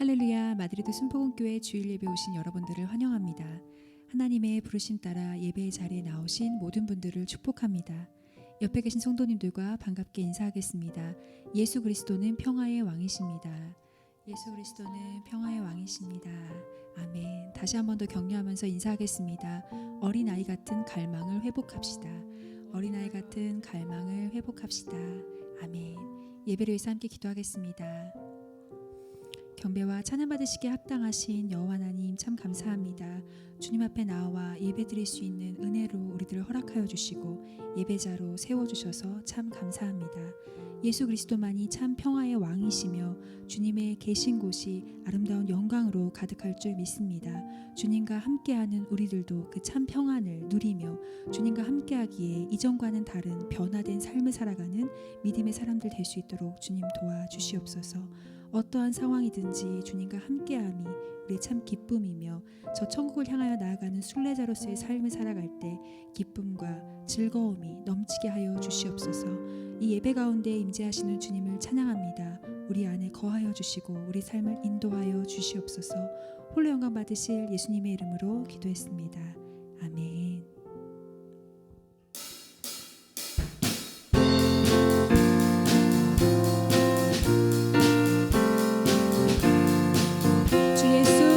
할렐루야, 마드리드 순복음교회 주일 예배 오신 여러분들을 환영합니다. 하나님의 부르심 따라 예배의 자리에 나오신 모든 분들을 축복합니다. 옆에 계신 성도님들과 반갑게 인사하겠습니다. 예수 그리스도는 평화의 왕이십니다. 예수 그리스도는 평화의 왕이십니다. 아멘. 다시 한 번 더 격려하면서 인사하겠습니다. 어린아이 같은 갈망을 회복합시다. 어린아이 같은 갈망을 회복합시다. 아멘. 예배를 위해서 함께 기도하겠습니다. 경배와 찬양 받으시기에 합당하신 여호와 하나님 참 감사합니다. 주님 앞에 나와 예배드릴 수 있는 은혜로 우리들을 허락하여 주시고 예배자로 세워주셔서 참 감사합니다. 예수 그리스도만이 참 평화의 왕이시며 주님의 계신 곳이 아름다운 영광으로 가득할 줄 믿습니다. 주님과 함께하는 우리들도 그 참 평안을 누리며 주님과 함께하기에 이전과는 다른 변화된 삶을 살아가는 믿음의 사람들 될 수 있도록 주님 도와주시옵소서. 어떠한 상황이든지 주님과 함께함이 우리의 참 기쁨이며 저 천국을 향하여 나아가는 순례자로서의 삶을 살아갈 때 기쁨과 즐거움이 넘치게 하여 주시옵소서. 이 예배 가운데 임재하시는 주님을 찬양합니다. 우리 안에 거하여 주시고 우리 삶을 인도하여 주시옵소서. 홀로 영광 받으실 예수님의 이름으로 기도했습니다. 아멘. 주 예수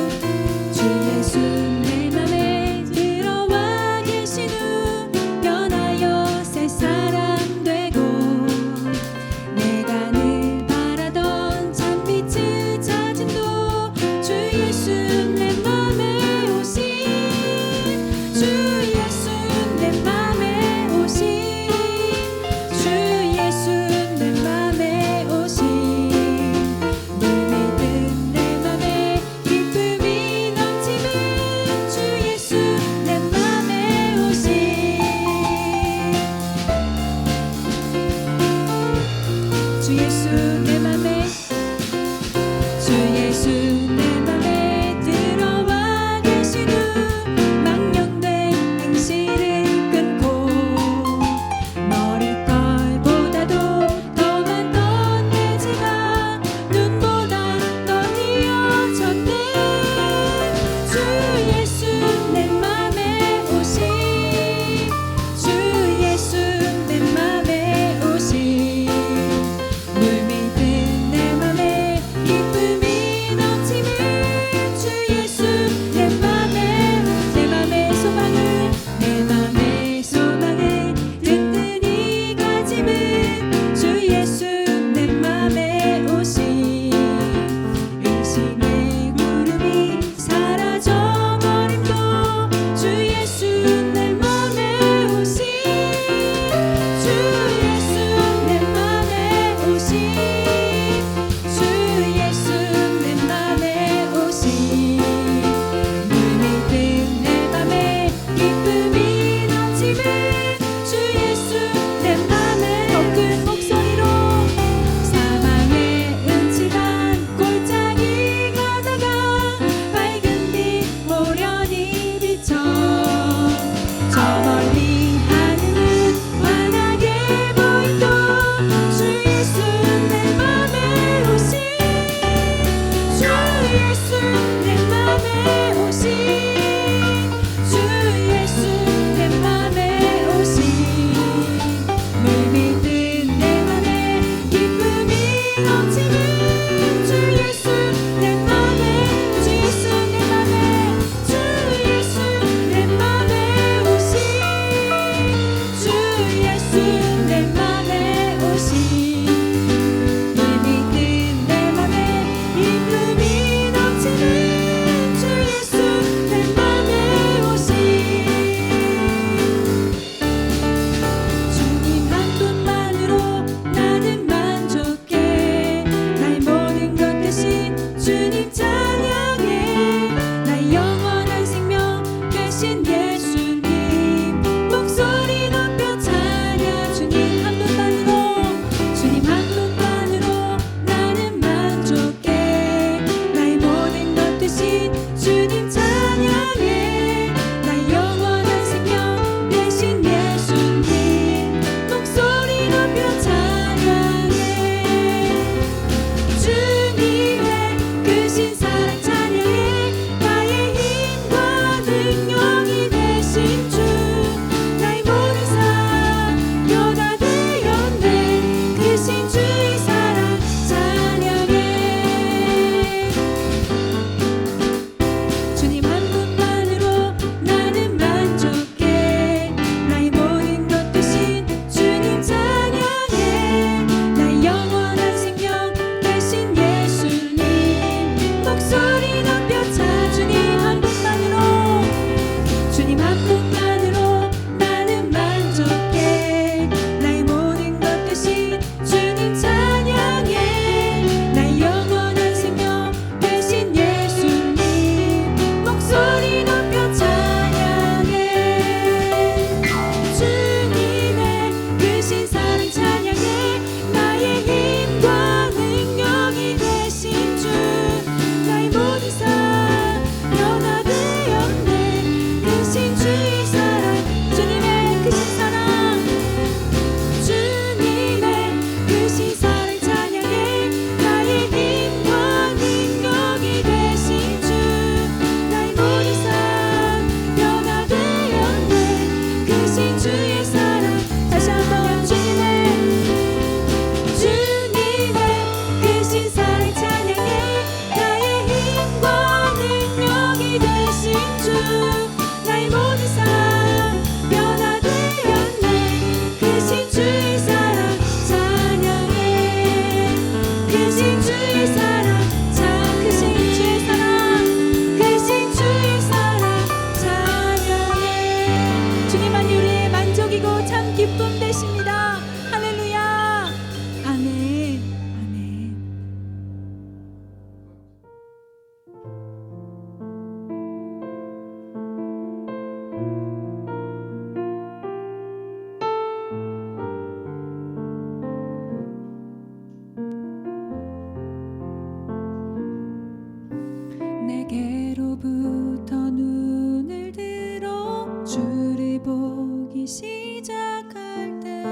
내게로부터 눈을 들어 주를 보기 시작할 때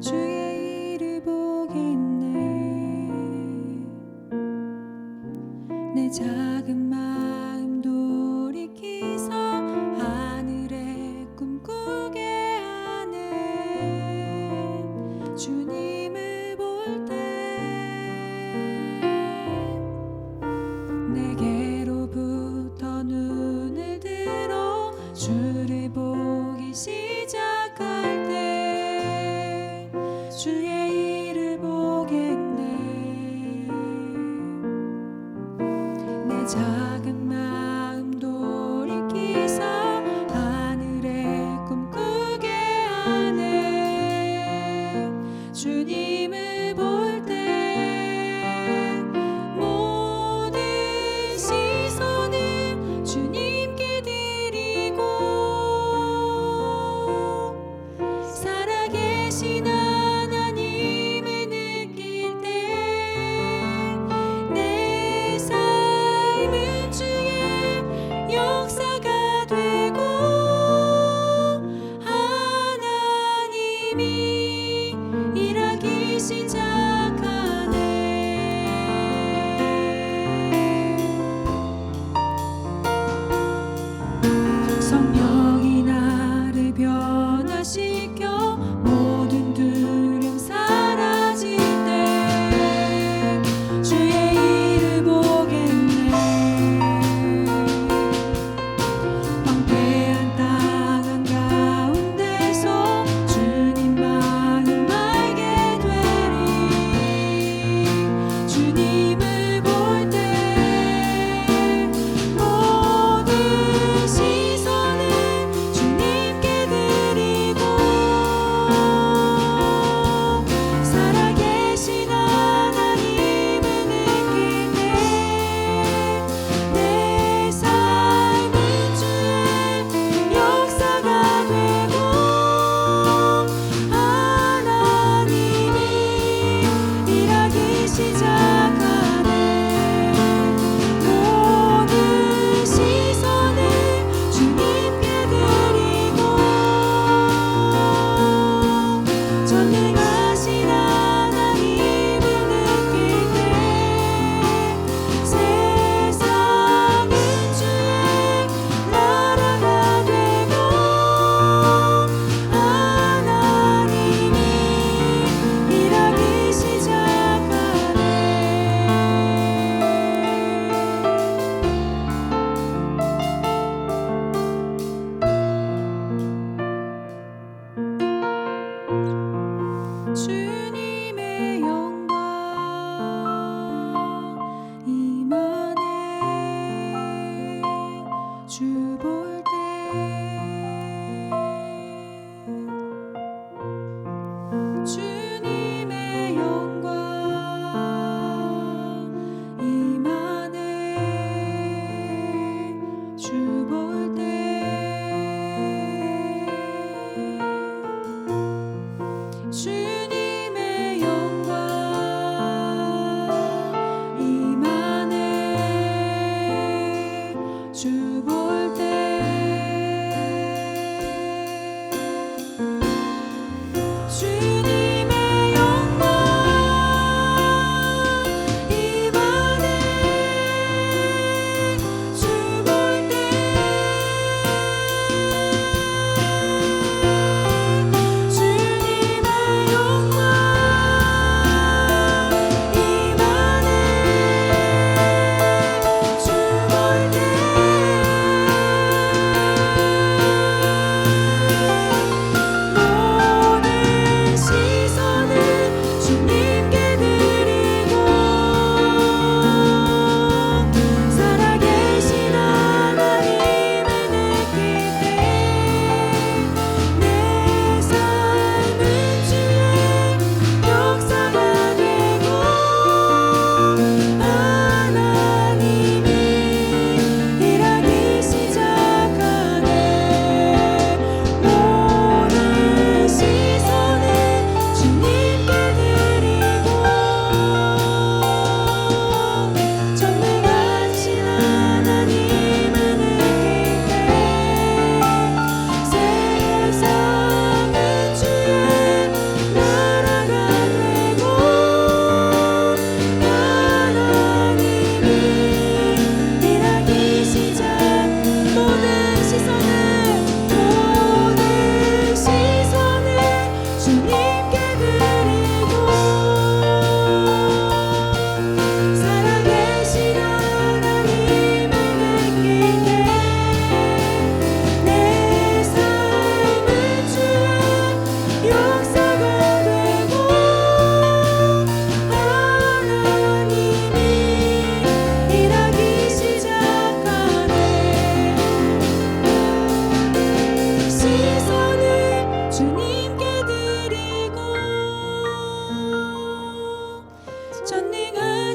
주의 일을 보겠네. 내 작은 마음 돌이키서 하늘의 꿈꾸게 하는 주님을 볼 때 내게로부터 눈을 들어 주를 보기 시작할 때 주의 일을 보겠네. 내 작은 마음 돌이키서 하늘의 꿈꾸게 하는 주님을 볼 때 모든 시선을 주님께 드리고 살아계신 하나님을 느낄 때 내 삶은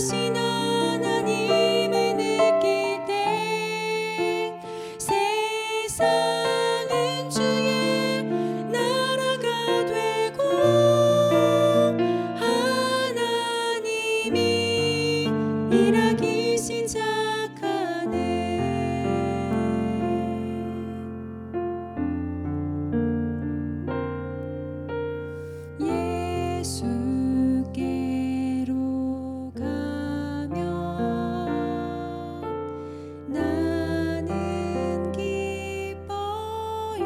크신 하나님을 느낄 때 세상은 주의 나라가 되고 하나님이 일하기 시작하네. 예수께로 가면 나는 기뻐요.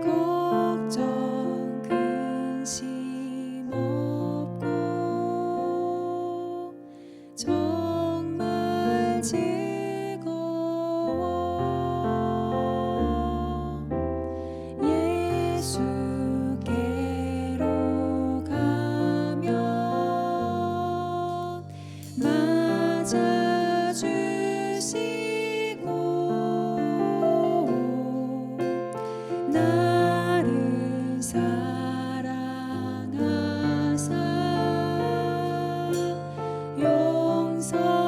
걱정 근심 없고 정말 즐거워. 예수께로 가면 맞아주시고 나를 사랑하사 용서하셔요.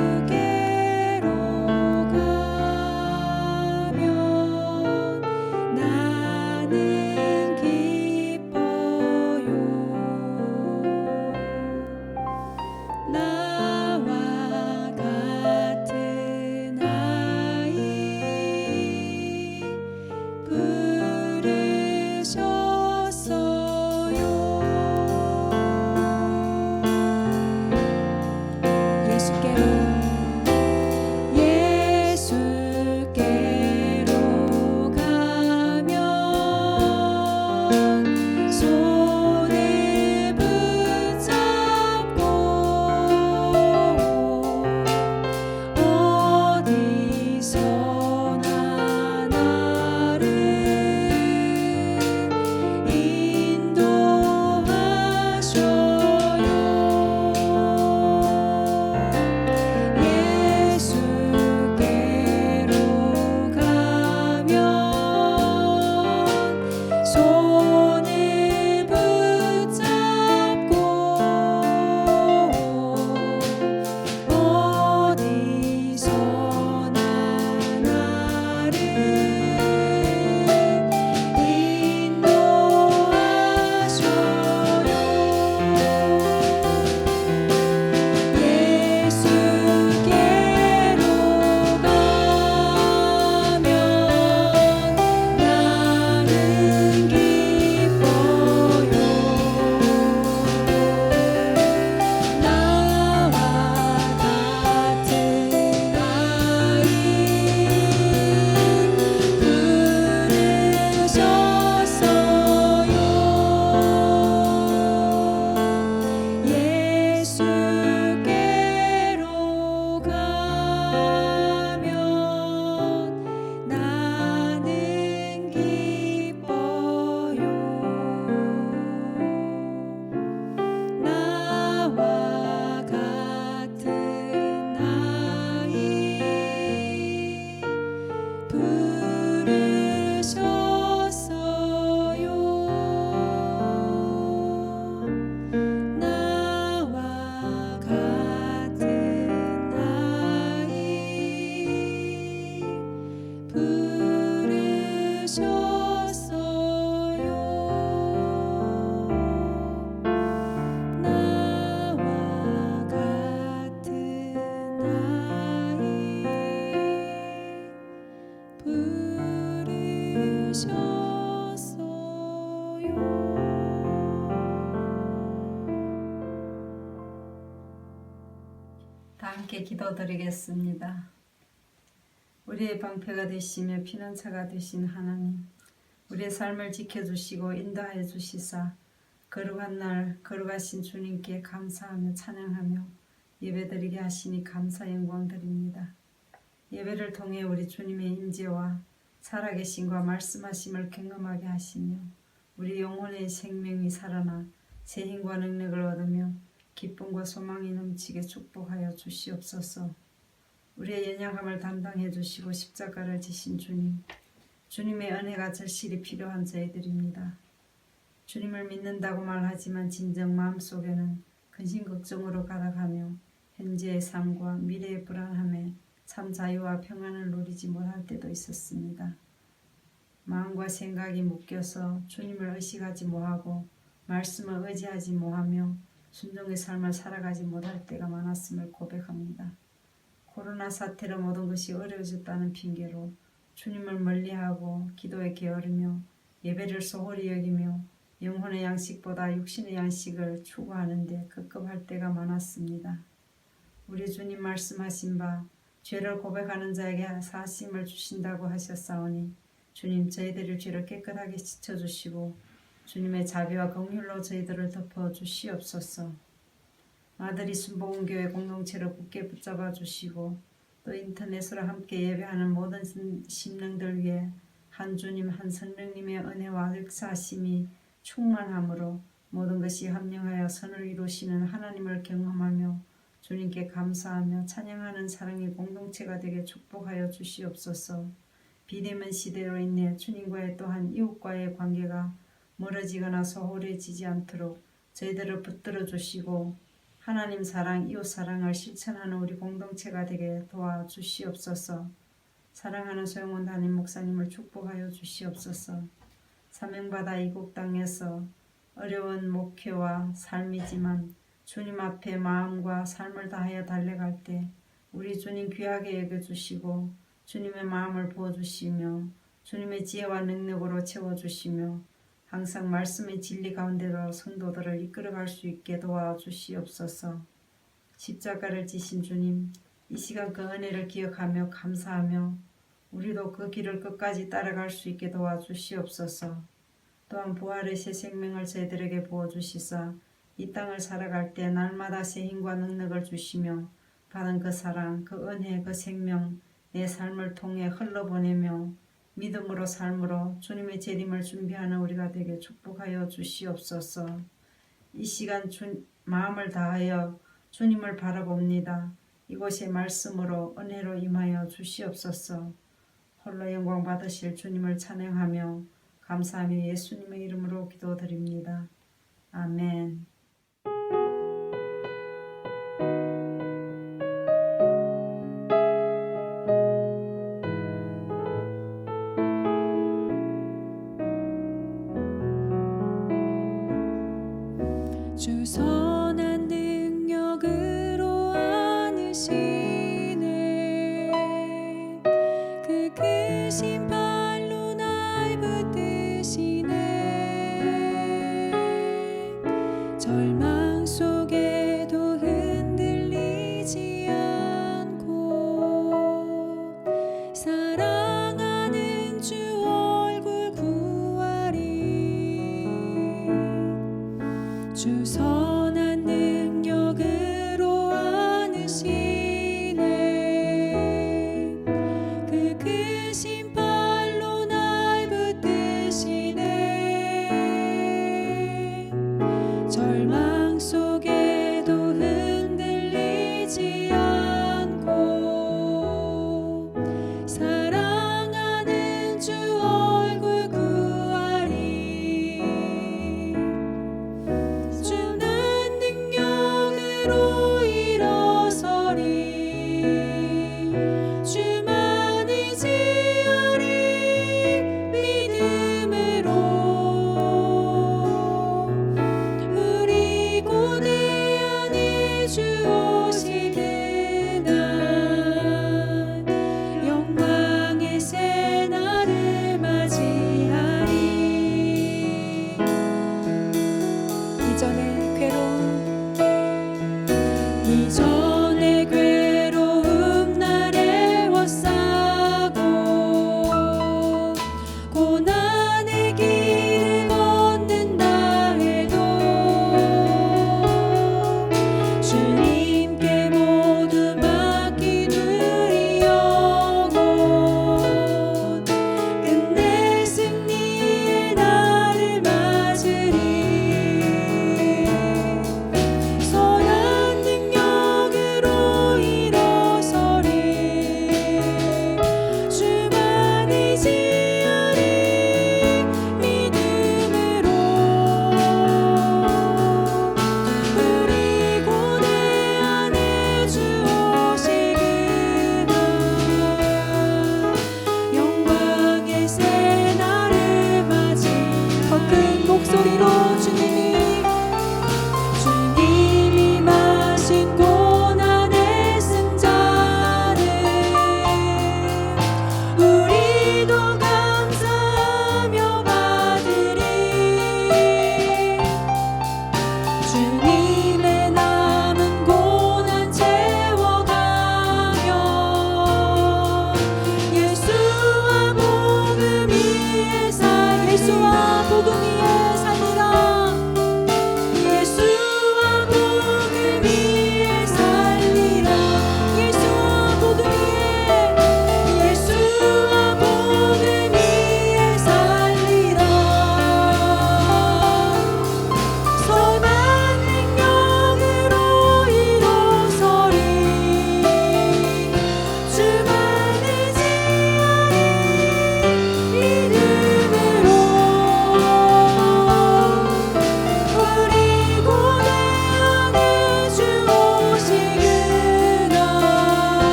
예수께로 가면 나는 기뻐요. 나와 같은 아이 부르셨어요. 예수께로 가면 손을 붙잡고 어디서나 나를 인도하셔요. 예수께로 가면 손을 붙잡고 어디서나 나를 인도하셔요. 예수께로 가면 나는 기뻐요. 나와 같은 아이 부르셨어요. 예수께로 가면 나는 기뻐요. 나와 같은 아이 부르셨어요. 나와 같은 아이 부르셨어요. 나와 같은 아이 부르셨어요. 다 함께 기도드리겠습니다. 우리의 방패가 되시며 피난처가 되신 하나님, 우리의 삶을 지켜주시고 인도하여 주시사 거룩한 날 거룩하신 주님께 감사하며 찬양하며 예배드리게 하시니 감사 영광 드립니다. 예배를 통해 우리 주님의 임재와 살아계심과 말씀하심을 경험하게 하시며 우리 영혼의 생명이 살아나 새 힘과 능력을 얻으며 기쁨과 소망이 넘치게 축복하여 주시옵소서. 우리의 연약함을 담당해 주시고 십자가를 지신 주님, 주님의 은혜가 절실히 필요한 저희들입니다. 주님을 믿는다고 말하지만 진정 마음속에는 근심 걱정으로 가득하며 현재의 삶과 미래의 불안함에 참 자유와 평안을 누리지 못할 때도 있었습니다. 마음과 생각이 묶여서 주님을 의식하지 못하고 말씀을 의지하지 못하며 순종의 삶을 살아가지 못할 때가 많았음을 고백합니다. 코로나 사태로 모든 것이 어려워졌다는 핑계로 주님을 멀리하고 기도에 게으르며 예배를 소홀히 여기며 영혼의 양식보다 육신의 양식을 추구하는데 급급할 때가 많았습니다. 우리 주님 말씀하신 바 죄를 고백하는 자에게 사심을 주신다고 하셨사오니 주님 저희들의 죄를 깨끗하게 씻어주시고 주님의 자비와 긍휼로 저희들을 덮어주시옵소서. 아들이 순복음교회 공동체를 굳게 붙잡아 주시고 또 인터넷으로 함께 예배하는 모든 심령들 위해 한 주님 한 성령님의 은혜와 역사하심이 충만함으로 모든 것이 합령하여 선을 이루시는 하나님을 경험하며 주님께 감사하며 찬양하는 사랑의 공동체가 되게 축복하여 주시옵소서. 비대면 시대로 인해 주님과의 또한 이웃과의 관계가 멀어지거나 소홀해지지 않도록 저희들을 붙들어 주시고 하나님 사랑, 이웃 사랑을 실천하는 우리 공동체가 되게 도와주시옵소서. 사랑하는 소영원 담임 목사님을 축복하여 주시옵소서. 사명받아 이국 땅에서 어려운 목회와 삶이지만 주님 앞에 마음과 삶을 다하여 달려갈 때 우리 주님 귀하게 여겨주시고 주님의 마음을 부어주시며 주님의 지혜와 능력으로 채워주시며 항상 말씀의 진리 가운데로 성도들을 이끌어갈 수 있게 도와주시옵소서. 십자가를 지신 주님, 이 시간 그 은혜를 기억하며 감사하며 우리도 그 길을 끝까지 따라갈 수 있게 도와주시옵소서. 또한 부활의 새 생명을 저희들에게 부어주시사 이 땅을 살아갈 때 날마다 새 힘과 능력을 주시며 받은 그 사랑, 그 은혜, 그 생명 내 삶을 통해 흘러보내며 믿음으로 삶으로 주님의 재림을 준비하는 우리가 되게 축복하여 주시옵소서. 이 시간 마음을 다하여 주님을 바라봅니다. 이곳에 말씀으로 은혜로 임하여 주시옵소서. 홀로 영광 받으실 주님을 찬양하며 감사하며 예수님의 이름으로 기도드립니다. 아멘. 주 선한 능력으로 안으시네 그 크신 발로 날 붙드시네 절망 속에도 흔들리지 않고 사랑하는 주 얼굴 구하리 주 선한 능력으로 안으시네 그 크신 발로 날 붙드시네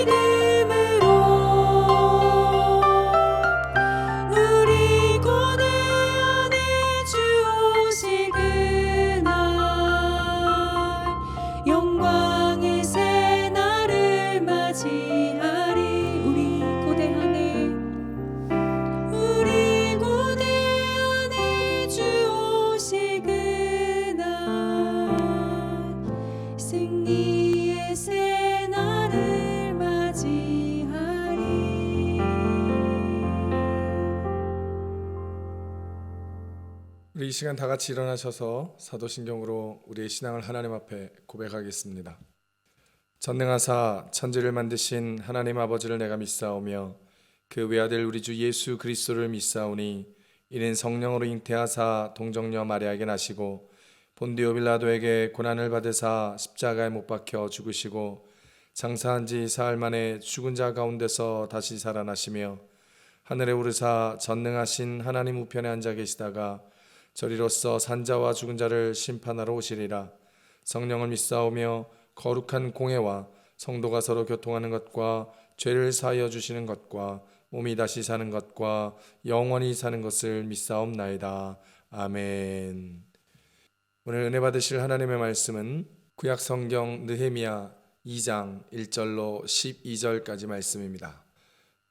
믿음으로 우리 고대 안에 주 오실 그날 영광의 새 날을 맞이하리. 우리 고대 안에 주 오실 그날 승리의 새 날을 맞이하리. 우리 이 시간 다 같이 일어나셔서 사도신경으로 우리의 신앙을 하나님 앞에 고백하겠습니다. 전능하사 천지를 만드신 하나님 아버지를 내가 믿사오며 그 외아들 우리 주 예수 그리스도를 믿사오니 이는 성령으로 잉태하사 동정녀 마리아에게 나시고 본디오 빌라도에게 고난을 받으사 십자가에 못 박혀 죽으시고 장사한 지 사흘 만에 죽은 자 가운데서 다시 살아나시며 하늘에 오르사 전능하신 하나님 우편에 앉아 계시다가 저리로서 산자와 죽은 자를 심판하러 오시리라. 성령을 믿사오며 거룩한 공회와 성도가 서로 교통하는 것과 죄를 사하여 주시는 것과 몸이 다시 사는 것과 영원히 사는 것을 믿사옵나이다. 아멘. 오늘 은혜 받으실 하나님의 말씀은 구약 성경 느헤미야 2장 1절로 12절까지 말씀입니다.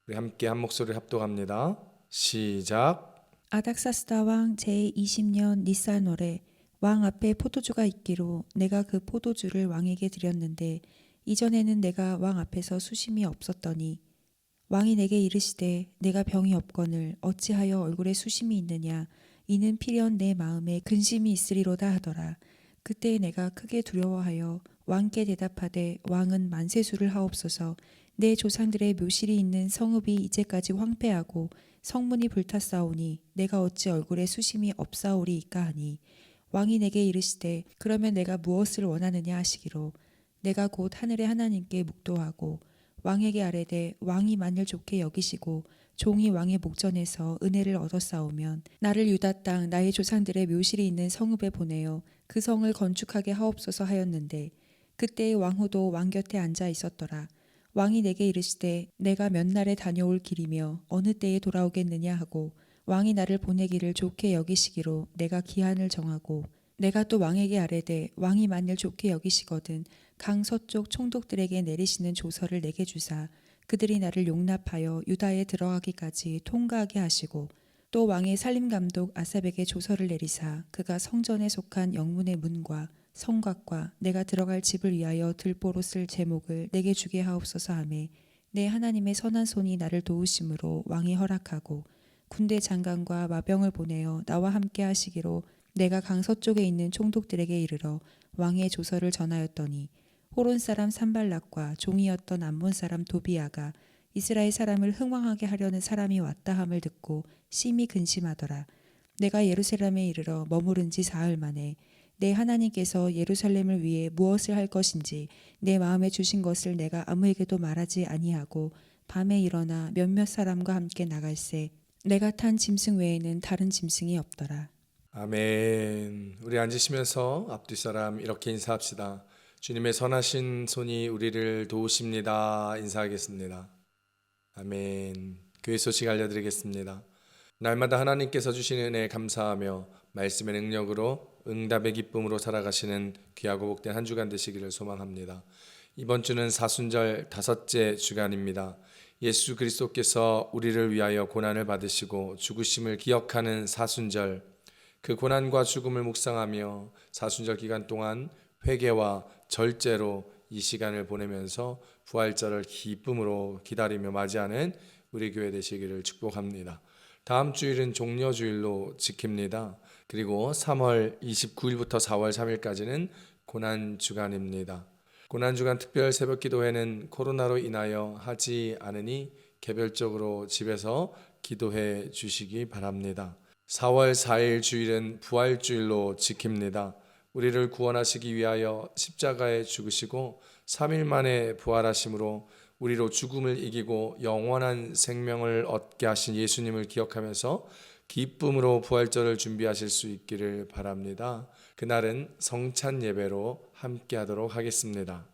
우리 함께 한 목소리를 합독합니다. 시작. 아닥사스다 왕 제20년 니산월에 왕 앞에 포도주가 있기로 내가 그 포도주를 왕에게 드렸는데 이전에는 내가 왕 앞에서 수심이 없었더니 왕이 내게 이르시되 내가 병이 없거늘 어찌하여 얼굴에 수심이 있느냐 이는 필연 내 마음에 근심이 있으리로다 하더라. 그때 내가 크게 두려워하여 왕께 대답하되 왕은 만세수를 하옵소서. 내 조상들의 묘실이 있는 성읍이 이제까지 황폐하고 성문이 불탔사오니 내가 어찌 얼굴에 수심이 없사오리이까 하니 왕이 내게 이르시되 그러면 내가 무엇을 원하느냐 하시기로 내가 곧 하늘의 하나님께 묵도하고 왕에게 아뢰되 왕이 만일 좋게 여기시고 종이 왕의 목전에서 은혜를 얻었사오면 나를 유다 땅 나의 조상들의 묘실이 있는 성읍에 보내어 그 성을 건축하게 하옵소서 하였는데 그때의 왕후도 왕 곁에 앉아 있었더라. 왕이 내게 이르시되 내가 몇 날에 다녀올 길이며 어느 때에 돌아오겠느냐 하고 왕이 나를 보내기를 좋게 여기시기로 내가 기한을 정하고 내가 또 왕에게 아뢰되 왕이 만일 좋게 여기시거든 강 서쪽 총독들에게 내리시는 조서를 내게 주사 그들이 나를 용납하여 유다에 들어가기까지 통과하게 하시고 또 왕의 살림감독 아삽에게 조서를 내리사 그가 성전에 속한 영문의 문과 성곽과 내가 들어갈 집을 위하여 들보로 쓸 제목을 내게 주게 하옵소서 하매 내 하나님의 선한 손이 나를 도우심으로 왕이 허락하고 군대 장관과 마병을 보내어 나와 함께 하시기로 내가 강 서쪽에 있는 총독들에게 이르러 왕의 조서를 전하였더니 호론 사람 산발락과 종이었던 암몬 사람 도비아가 이스라엘 사람을 흥왕하게 하려는 사람이 왔다 함을 듣고 심히 근심하더라. 내가 예루살렘에 이르러 머무른 지 사흘 만에 내 하나님께서 예루살렘을 위해 무엇을 할 것인지 내 마음에 주신 것을 내가 아무에게도 말하지 아니하고 밤에 일어나 몇몇 사람과 함께 나갈새 내가 탄 짐승 외에는 다른 짐승이 없더라. 아멘. 우리 앉으시면서 앞뒤 사람 이렇게 인사합시다. 주님의 선하신 손이 우리를 도우십니다. 인사하겠습니다. 아멘. 교회 소식 알려드리겠습니다. 날마다 하나님께서 주시는 은혜에 감사하며 말씀의 능력으로 응답의 기쁨으로 살아가시는 귀하고 복된 한 주간 되시기를 소망합니다. 이번 주는 사순절 5째 주간입니다. 예수 그리스도께서 우리를 위하여 고난을 받으시고 죽으심을 기억하는 사순절, 그 고난과 죽음을 묵상하며 사순절 기간 동안 회개와 절제로 이 시간을 보내면서 부활절을 기쁨으로 기다리며 맞이하는 우리 교회 되시기를 축복합니다. 다음 주일은 종려주일로 지킵니다. 그리고 3월 29일부터 4월 3일까지는 고난주간입니다. 고난주간 특별 새벽기도회는 코로나로 인하여 하지 않으니 개별적으로 집에서 기도해 주시기 바랍니다. 4월 4일 주일은 부활주일로 지킵니다. 우리를 구원하시기 위하여 십자가에 죽으시고 3일 만에 부활하심으로 우리로 죽음을 이기고 영원한 생명을 얻게 하신 예수님을 기억하면서 기쁨으로 부활절을 준비하실 수 있기를 바랍니다. 그날은 성찬 예배로 함께 하도록 하겠습니다.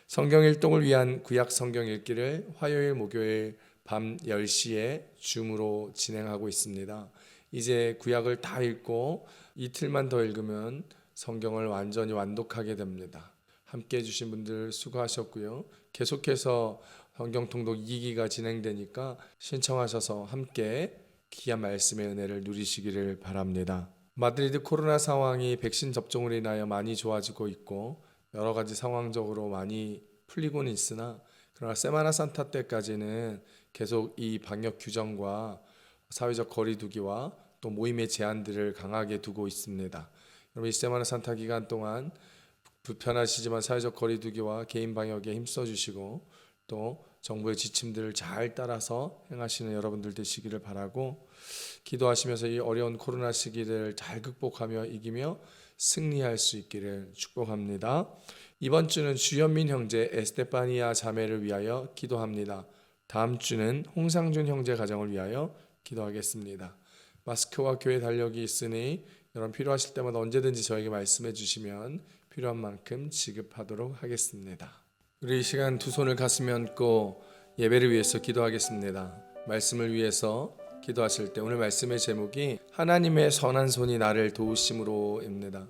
성경 일독을 위한 구약 성경 읽기를 화요일 목요일 밤 10시에 줌으로 진행하고 있습니다. 이제 구약을 다 읽고 이틀만 더 읽으면 성경을 완전히 완독하게 됩니다. 함께 해주신 분들 수고하셨고요. 계속해서 성경 통독 2기가 진행되니까 신청하셔서 함께 귀한 말씀의 은혜를 누리시기를 바랍니다. 마드리드 코로나 상황이 백신 접종으로 인하여 많이 좋아지고 있고 여러 가지 상황적으로 많이 풀리고는 있으나 그러나 세마나 산타 때까지는 계속 이 방역 규정과 사회적 거리두기와 또 모임의 제한들을 강하게 두고 있습니다. 여러분 이 세마나 산타 기간 동안 불편하시지만 사회적 거리두기와 개인 방역에 힘써 주시고 또 정부의 지침들을 잘 따라서 행하시는 여러분들 되시기를 바라고 기도하시면서 이 어려운 코로나 시기를 잘 극복하며 이기며 승리할 수 있기를 축복합니다. 이번 주는 주현민 형제 에스테파니아 자매를 위하여 기도합니다. 다음 주는 홍상준 형제 가정을 위하여 기도하겠습니다. 마스크와 교회 달력이 있으니 여러분 필요하실 때마다 언제든지 저에게 말씀해 주시면 필요한 만큼 지급하도록 하겠습니다. 우리 이 시간 두 손을 가슴에 얹고 예배를 위해서 기도하겠습니다. 말씀을 위해서 기도하실 때 오늘 말씀의 제목이 하나님의 선한 손이 나를 도우심으로입니다.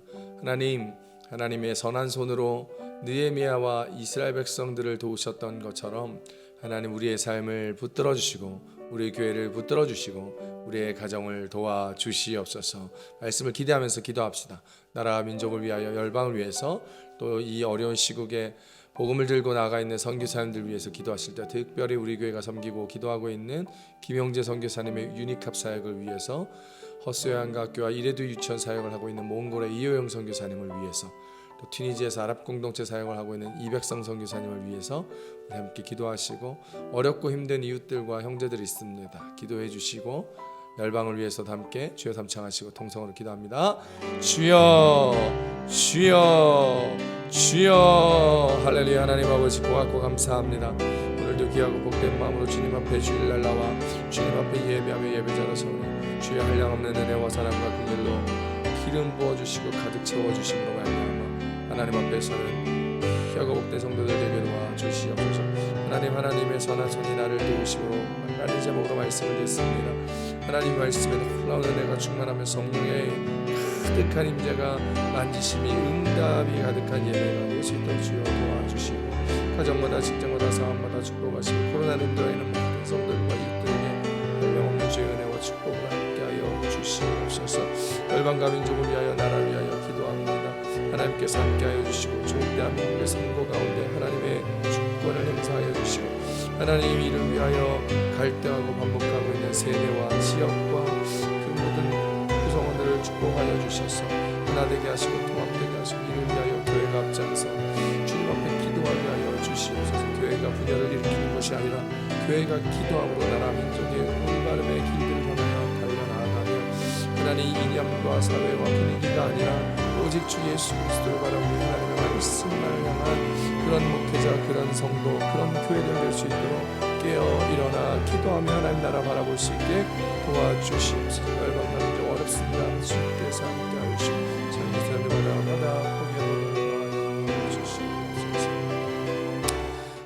하나님의 선한 손으로 느헤미야와 이스라엘 백성들을 도우셨던 것처럼 하나님 우리의 삶을 붙들어 주시고 우리 교회를 붙들어 주시고 우리의 가정을 도와 주시옵소서. 말씀을 기대하면서 기도합시다. 나라와 민족을 위하여 열방을 위해서 또 이 어려운 시국에 복음을 들고 나가 있는 선교사님들 위해서 기도하실 때 특별히 우리 교회가 섬기고 기도하고 있는 김용재 선교사님의 유니캅 사역을 위해서 헛소양학교와 이레드 유치원 사역을 하고 있는 몽골의 이효영 선교사님을 위해서 또 튀니지에서 아랍 공동체 사역을 하고 있는 이백성 선교사님을 위해서 우리 함께 기도하시고 어렵고 힘든 이웃들과 형제들이 있습니다. 기도해 주시고 열방을 위해서도 함께 주여 삼창하시고 통성으로 기도합니다. 주여 주여 주여 할렐루야. 하나님 아버지 고맙고 감사합니다. 오늘도 귀하고 복된 마음으로 주님 앞에 주일날 나와 주님 앞에 예배하며 예배자로 서오니 주여 한량없는 은혜와 사랑과 긍휼로 기름 부어주시고 가득 채워주심으로 말미암아 하나님 앞에서는 귀하고 복된 성도들 되게 도와주시옵소서. 하나님의 선한 손이 나를 도우심으로 빨리 제목으로 말씀을 드렸습니다. 하나님 말씀에 놀라운 은혜가 충만하며 성령의 가득한 임재가 만지심이 응답이 가득한 예배가 될 수 있도록 주여 도와주시고 가정마다 직장마다 상황마다 축복하시고 코로나로 힘들어하는 모든 성도들과 이웃들에게 한량없는 주의 은혜와 축복을 함께하여 주시옵소서. 열방과 민족을 위하여 나라를 위하여 기도합니다. 하나님께서 함께하여 주시고 좋은 대한민국의 선거 가운데 하나님의 주권을 행사하여 주시고 하나님 이를 위하여 갈등하고 반복하고 있는 세대와 지역과 그 모든 구성원들을 축복하여 주셔서 하나 되게 하시고 통합되게 하시고 이를 위하여 교회가 앞장서 주님 앞에 기도하게 하여 주시옵소서. 교회가 분열을 일으키는 것이 아니라 교회가 기도함으로 나라 민족의 올바름의 길들을 향하여 달려나가며 하나님 이념과 사회와 분위기가 아니라 오직 주 예수 그리스도를 바라보며 하나님의 말씀을 향한 그런 목회자, 그런 성도, 그런 교회들 될 수 있도록 깨어 일어나 기도하며 하나님 나라 바라볼 수 있게 도와주시옵소서. 열방과 민족 어렵습니다. 주께서 함께하여 주시고 젊은 사람들마다 포기하고 주시옵소서.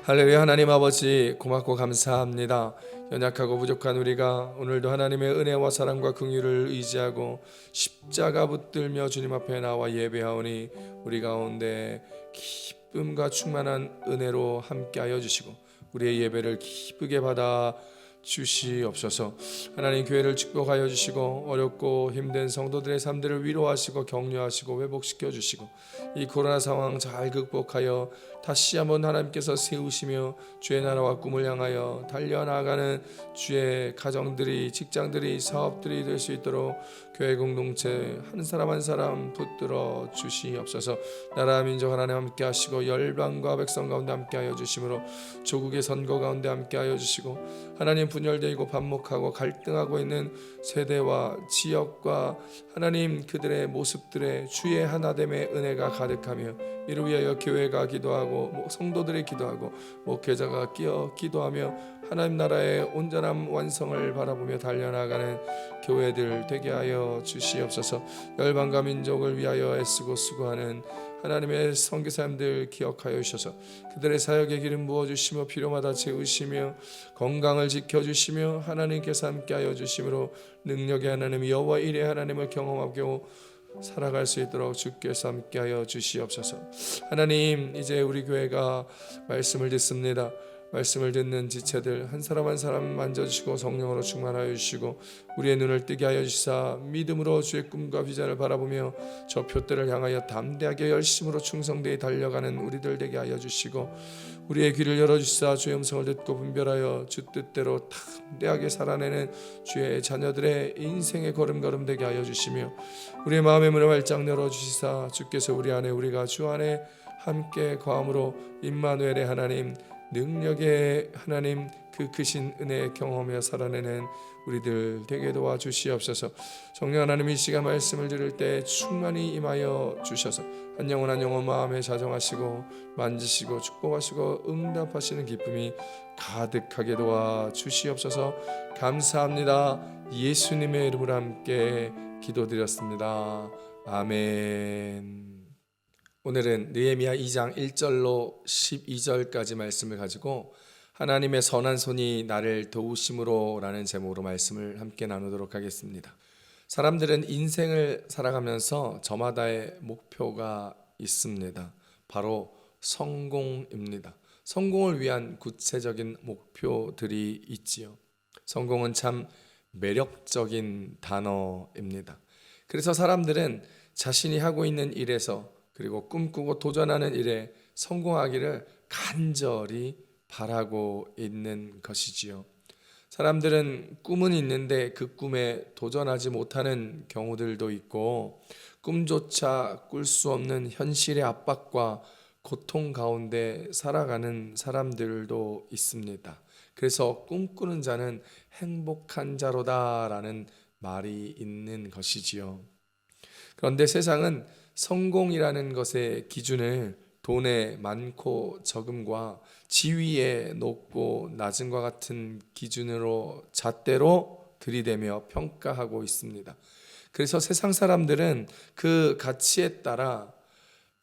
할렐루야. 하나님 아버지 고맙고 감사합니다. 연약하고 부족한 우리가 오늘도 하나님의 은혜와 사랑과 긍휼을 의지하고 십자가 붙들며 주님 앞에 나와 예배하오니 우리 가운데 기쁨과 충만한 은혜로 함께하여 주시고 우리의 예배를 기쁘게 받아 주시옵소서. 하나님 교회를 축복하여 주시고 어렵고 힘든 성도들의 삶들을 위로하시고 격려하시고 회복시켜 주시고 이 코로나 상황 잘 극복하여 다시 한번 하나님께서 세우시며 주의 나라와 꿈을 향하여 달려나가는 주의 가정들이 직장들이 사업들이 될 수 있도록 교회 공동체 한 사람 한 사람 붙들어 주시옵소서. 나라 민족 하나님 함께 하시고 열방과 백성 가운데 함께 하여 주심으로 조국의 선거 가운데 함께 하여 주시고 하나님 분열되고 반목하고 갈등하고 있는 세대와 지역과 하나님 그들의 모습들의 주의 하나됨의 은혜가 가득하며 이를 위하여 교회가 기도하고 성도들이 기도하고 목회자가 끼어 기도하며 하나님 나라의 온전한 완성을 바라보며 달려나가는 교회들 되게 하여 주시옵소서. 열방과 민족을 위하여 애쓰고 수고하는 하나님의 선교사님들 기억하여 주셔서 그들의 사역에 기름 부어주시며 필요마다 채우시며 건강을 지켜주시며 하나님께서 함께하여 주심으로 능력의 하나님 여호와 일의 하나님을 경험하고 살아갈 수 있도록 주께서 함께하여 주시옵소서. 하나님, 이제 우리 교회가 말씀을 듣습니다. 말씀을 듣는 지체들 한 사람 한 사람 만져주시고 성령으로 충만하여 주시고 우리의 눈을 뜨게 하여 주시사 믿음으로 주의 꿈과 비전을 바라보며 저 표대를 향하여 담대하게 열심으로 충성되이 달려가는 우리들 되게 하여 주시고 우리의 귀를 열어주시사 주의 음성을 듣고 분별하여 주 뜻대로 담대하게 살아내는 주의 자녀들의 인생의 걸음걸음 되게 하여 주시며 우리의 마음의 문을 활짝 열어주시사 주께서 우리 안에 우리가 주 안에 함께 거함으로 임마누엘의 하나님 능력의 하나님 그 크신 은혜 경험하며 살아내는 우리들 되게 도와주시옵소서. 성령 하나님 이 시간 말씀을 들을 때 충만히 임하여 주셔서 한 영혼 한 영혼 마음에 자정하시고 만지시고 축복하시고 응답하시는 기쁨이 가득하게 도와주시옵소서. 감사합니다. 예수님의 이름으로 함께 기도드렸습니다. 아멘. 오늘은 느헤미야 2장 1절로 12절까지 말씀을 가지고 하나님의 선한 손이 나를 도우심으로 라는 제목으로 말씀을 함께 나누도록 하겠습니다. 사람들은 인생을 살아가면서 저마다의 목표가 있습니다. 바로 성공입니다. 성공을 위한 구체적인 목표들이 있지요. 성공은 참 매력적인 단어입니다. 그래서 사람들은 자신이 하고 있는 일에서 그리고 꿈꾸고 도전하는 일에 성공하기를 간절히 바라고 있는 것이지요. 사람들은 꿈은 있는데 그 꿈에 도전하지 못하는 경우들도 있고 꿈조차 꿀 수 없는 현실의 압박과 고통 가운데 살아가는 사람들도 있습니다. 그래서 꿈꾸는 자는 행복한 자로다라는 말이 있는 것이지요. 그런데 세상은 성공이라는 것의 기준을 돈의 많고 적음과 지위의 높고 낮음과 같은 기준으로 잣대로 들이대며 평가하고 있습니다. 그래서 세상 사람들은 그 가치에 따라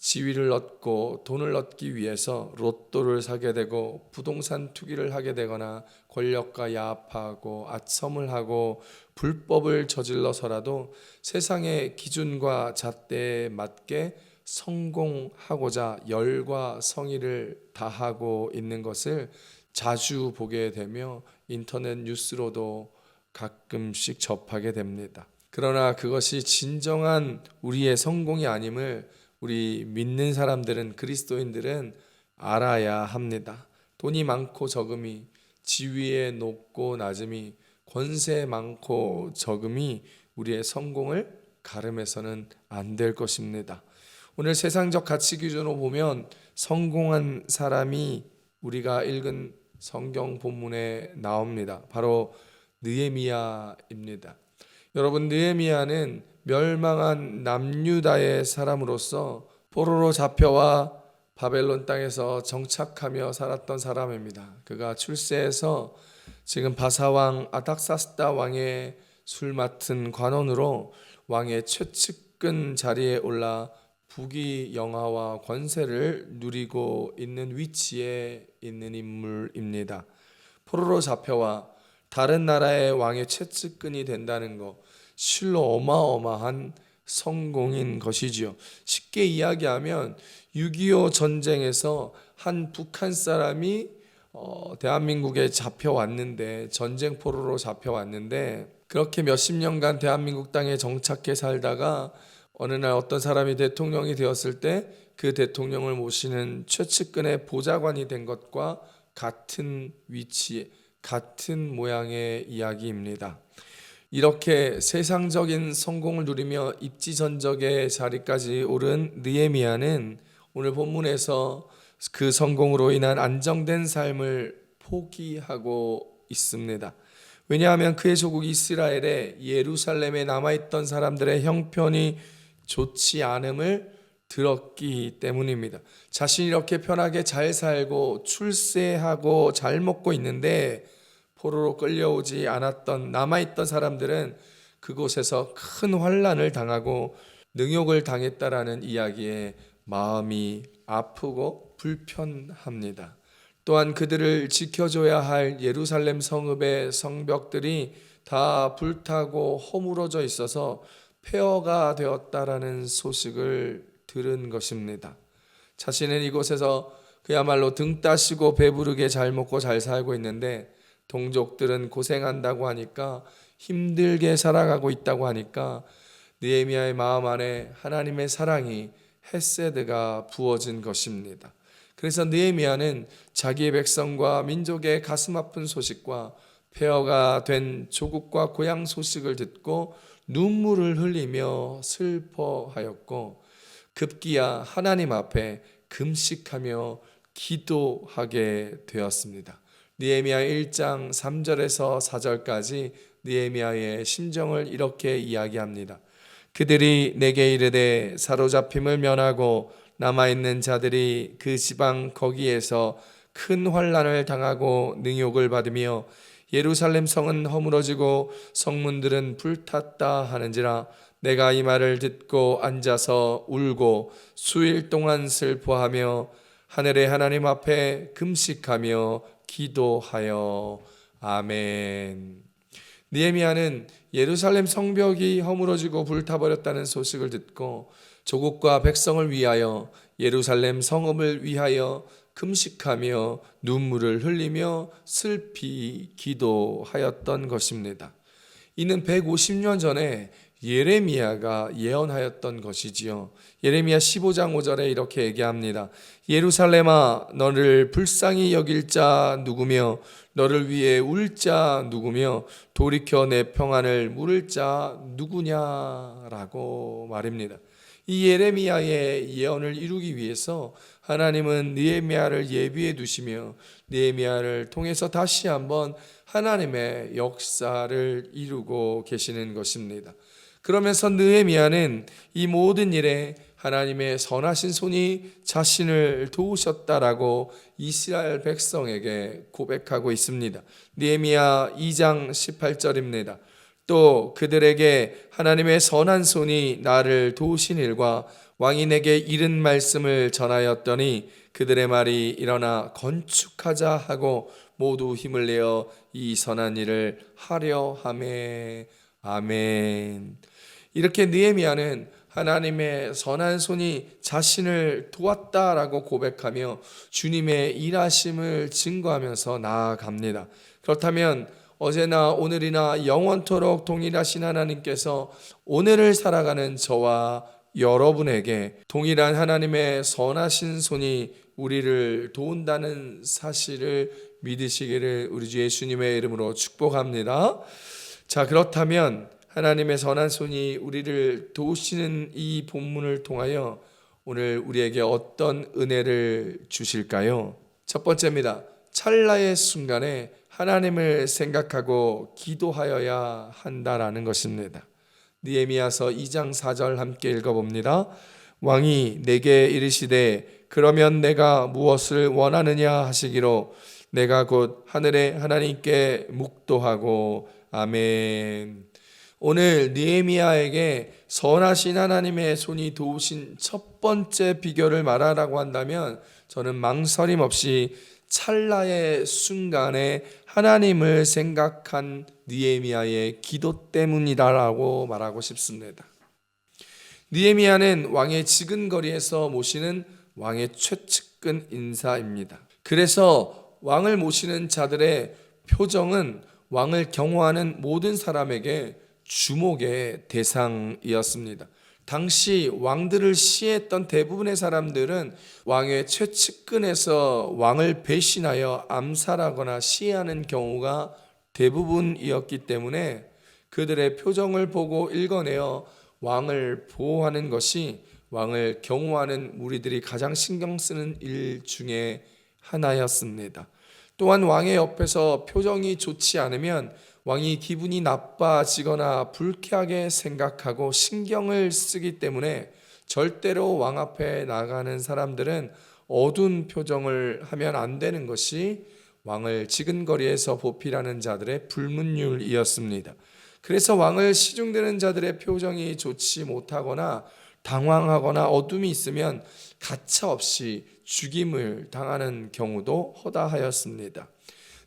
지위를 얻고 돈을 얻기 위해서 로또를 사게 되고 부동산 투기를 하게 되거나 권력과 야합하고 아첨을 하고 불법을 저질러서라도 세상의 기준과 잣대에 맞게 성공하고자 열과 성의를 다하고 있는 것을 자주 보게 되며 인터넷 뉴스로도 가끔씩 접하게 됩니다. 그러나 그것이 진정한 우리의 성공이 아님을 우리 믿는 사람들은 그리스도인들은 알아야 합니다. 돈이 많고 적음이 지위에 높고 낮음이 권세 많고 적음이 우리의 성공을 가름해서는 안 될 것입니다. 오늘 세상적 가치 기준으로 보면 성공한 사람이 우리가 읽은 성경 본문에 나옵니다. 바로 느헤미야입니다. 여러분, 느헤미야는 멸망한 남유다의 사람으로서 포로로 잡혀와 바벨론 땅에서 정착하며 살았던 사람입니다. 그가 출세해서 지금 바사왕 아닥사스다 왕의 술 맡은 관원으로 왕의 최측근 자리에 올라 부귀영화와 권세를 누리고 있는 위치에 있는 인물입니다. 포로로 잡혀와 다른 나라의 왕의 최측근이 된다는 것, 실로 어마어마한 성공인 것이지요. 쉽게 이야기하면 6.25 전쟁에서 한 북한 사람이 대한민국에 잡혀왔는데, 전쟁 포로로 잡혀왔는데 그렇게 몇십 년간 대한민국 땅에 정착해 살다가 어느 날 어떤 사람이 대통령이 되었을 때 그 대통령을 모시는 최측근의 보좌관이 된 것과 같은 위치, 같은 모양의 이야기입니다. 이렇게 세상적인 성공을 누리며 입지전적의 자리까지 오른 느헤미야는 오늘 본문에서 그 성공으로 인한 안정된 삶을 포기하고 있습니다. 왜냐하면 그의 조국 이스라엘에 예루살렘에 남아있던 사람들의 형편이 좋지 않음을 들었기 때문입니다. 자신이 이렇게 편하게 잘 살고 출세하고 잘 먹고 있는데 포로로 끌려오지 않았던 남아있던 사람들은 그곳에서 큰 환난을 당하고 능욕을 당했다라는 이야기에 마음이 아프고 불편합니다. 또한 그들을 지켜줘야 할 예루살렘 성읍의 성벽들이 다 불타고 허물어져 있어서 폐허가 되었다라는 소식을 들은 것입니다. 자신은 이곳에서 그야말로 등 따시고 배부르게 잘 먹고 잘 살고 있는데 동족들은 고생한다고 하니까, 힘들게 살아가고 있다고 하니까 느헤미야의 마음 안에 하나님의 사랑이, 헤세드가 부어진 것입니다. 그래서 느헤미야는 자기의 백성과 민족의 가슴 아픈 소식과 폐허가 된 조국과 고향 소식을 듣고 눈물을 흘리며 슬퍼하였고, 급기야 하나님 앞에 금식하며 기도하게 되었습니다. 느헤미야 1장 3절에서 4절까지 느헤미야의 심정을 이렇게 이야기합니다. 그들이 내게 이르되 사로잡힘을 면하고 남아있는 자들이 그 지방 거기에서 큰 환난을 당하고 능욕을 받으며 예루살렘 성은 허물어지고 성문들은 불탔다 하는지라, 내가 이 말을 듣고 앉아서 울고 수일 동안 슬퍼하며 하늘의 하나님 앞에 금식하며 기도하여. 아멘. 느헤미야는 예루살렘 성벽이 허물어지고 불타버렸다는 소식을 듣고 조국과 백성을 위하여, 예루살렘 성읍을 위하여 금식하며 눈물을 흘리며 슬피 기도하였던 것입니다. 이는 150년 전에 예레미야가 예언하였던 것이지요. 예레미야 15장 5절에 이렇게 얘기합니다. 예루살렘아, 너를 불쌍히 여길 자 누구며 너를 위해 울 자 누구며 돌이켜 내 평안을 물을 자 누구냐라고 말입니다. 이 예레미야의 예언을 이루기 위해서 하나님은 느헤미야를 예비해 두시며 느헤미야를 통해서 다시 한번 하나님의 역사를 이루고 계시는 것입니다. 그러면서 느헤미야는 이 모든 일에 하나님의 선하신 손이 자신을 도우셨다라고 이스라엘 백성에게 고백하고 있습니다. 느헤미야 2장 18절입니다. 또 그들에게 하나님의 선한 손이 나를 도우신 일과 왕이 내게 이른 말씀을 전하였더니 그들의 말이 일어나 건축하자 하고 모두 힘을 내어 이 선한 일을 하려 하매. 아멘. 이렇게 느헤미야는 하나님의 선한 손이 자신을 도왔다라고 고백하며 주님의 일하심을 증거하면서 나아갑니다. 그렇다면 어제나 오늘이나 영원토록 동일하신 하나님께서 오늘을 살아가는 저와 여러분에게 동일한 하나님의 선하신 손이 우리를 도운다는 사실을 믿으시기를 우리 주 예수님의 이름으로 축복합니다. 자, 그렇다면 하나님의 선한 손이 우리를 도우시는 이 본문을 통하여 오늘 우리에게 어떤 은혜를 주실까요? 첫 번째입니다. 찰나의 순간에 하나님을 생각하고 기도하여야 한다라는 것입니다. 느헤미야서 2장 4절 함께 읽어봅니다. 왕이 내게 이르시되 그러면 내가 무엇을 원하느냐 하시기로 내가 곧 하늘의 하나님께 묵도하고. 아멘. 오늘 느헤미야에게 선하신 하나님의 손이 도우신 첫 번째 비결을 말하라고 한다면 저는 망설임 없이 찰나의 순간에 하나님을 생각한 느헤미야의 기도 때문이라고 말하고 싶습니다. 느헤미야는 왕의 지근거리에서 모시는 왕의 최측근 인사입니다. 그래서 왕을 모시는 자들의 표정은 왕을 경호하는 모든 사람에게 주목의 대상이었습니다. 당시 왕들을 시해했던 대부분의 사람들은 왕의 최측근에서 왕을 배신하여 암살하거나 시해하는 경우가 대부분이었기 때문에 그들의 표정을 보고 읽어내어 왕을 보호하는 것이 왕을 경호하는 무리들이 가장 신경 쓰는 일 중에 하나였습니다. 또한 왕의 옆에서 표정이 좋지 않으면 왕이 기분이 나빠지거나 불쾌하게 생각하고 신경을 쓰기 때문에 절대로 왕 앞에 나가는 사람들은 어두운 표정을 하면 안 되는 것이 왕을 지근거리에서 보필하는 자들의 불문율이었습니다. 그래서 왕을 시중드는 자들의 표정이 좋지 못하거나 당황하거나 어둠이 있으면 가차없이 죽임을 당하는 경우도 허다하였습니다.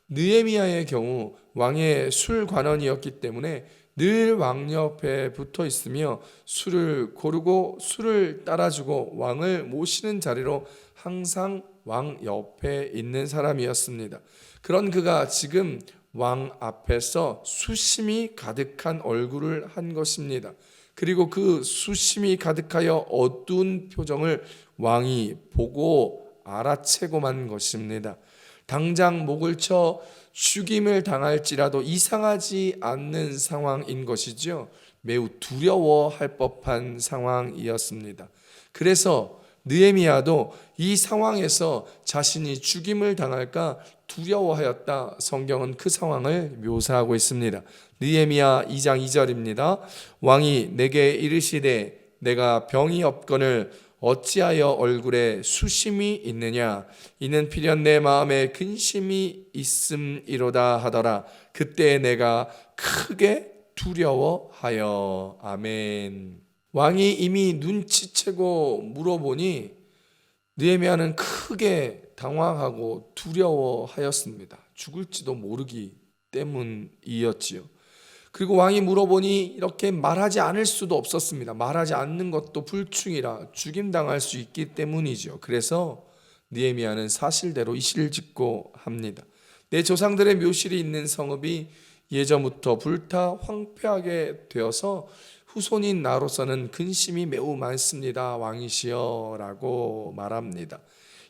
느헤미야의 경우 왕의 술관원이었기 때문에 늘 왕 옆에 붙어 있으며 술을 고르고 술을 따라주고 왕을 모시는 자리로 항상 왕 옆에 있는 사람이었습니다. 그런 그가 지금 왕 앞에서 수심이 가득한 얼굴을 한 것입니다. 그리고 그 수심이 가득하여 어두운 표정을 왕이 보고 알아채고만 것입니다. 당장 목을 쳐 죽임을 당할지라도 이상하지 않는 상황인 것이죠. 매우 두려워할 법한 상황이었습니다. 그래서 느헤미야도 이 상황에서 자신이 죽임을 당할까 두려워하였다. 성경은 그 상황을 묘사하고 있습니다. 느헤미야 2장 2절입니다. 왕이 내게 이르시되 내가 병이 없거늘 어찌하여 얼굴에 수심이 있느냐? 이는 필연 내 마음에 근심이 있음이로다 하더라. 그때 내가 크게 두려워하여. 아멘. 왕이 이미 눈치채고 물어보니 느헤미야는 크게 당황하고 두려워하였습니다. 죽을지도 모르기 때문이었지요. 그리고 왕이 물어보니 이렇게 말하지 않을 수도 없었습니다. 말하지 않는 것도 불충이라 죽임당할 수 있기 때문이죠. 그래서 느헤미야는 사실대로 이실직고 합니다. 내 조상들의 묘실이 있는 성읍이 예전부터 불타 황폐하게 되어서 후손인 나로서는 근심이 매우 많습니다. 왕이시여 라고 말합니다.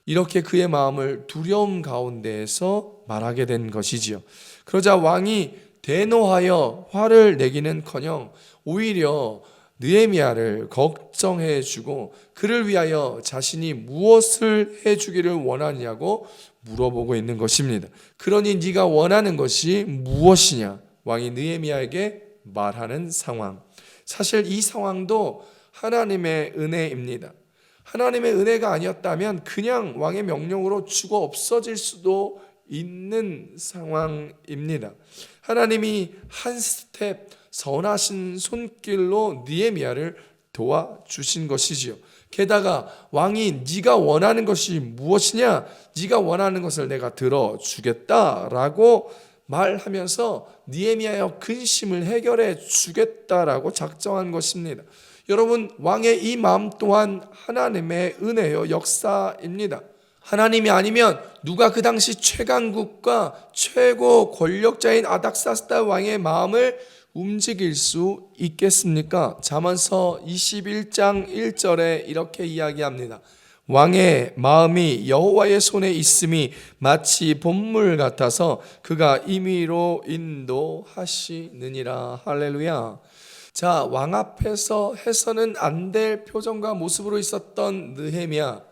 이렇게 그의 마음을 두려움 가운데에서 말하게 된 것이지요. 그러자 왕이 대노하여 화를 내기는커녕 오히려 느헤미야를 걱정해주고 그를 위하여 자신이 무엇을 해주기를 원하냐고 물어보고 있는 것입니다. 그러니 네가 원하는 것이 무엇이냐? 왕이 느헤미야에게 말하는 상황. 사실 이 상황도 하나님의 은혜입니다. 하나님의 은혜가 아니었다면 그냥 왕의 명령으로 죽어 없어질 수도 있는 상황입니다. 하나님이 한 스텝 선하신 손길로 느헤미야를 도와주신 것이지요. 게다가 왕이 네가 원하는 것이 무엇이냐? 네가 원하는 것을 내가 들어주겠다라고 말하면서 느헤미야의 근심을 해결해 주겠다라고 작정한 것입니다. 여러분, 왕의 이 마음 또한 하나님의 은혜요 역사입니다. 하나님이 아니면 누가 그 당시 최강국과 최고 권력자인 아닥사스다 왕의 마음을 움직일 수 있겠습니까? 잠언서 21장 1절에 이렇게 이야기합니다. 왕의 마음이 여호와의 손에 있음이 마치 봇물 같아서 그가 임의로 인도하시느니라. 할렐루야. 자, 왕 앞에서 해서는 안 될 표정과 모습으로 있었던 느헤미야.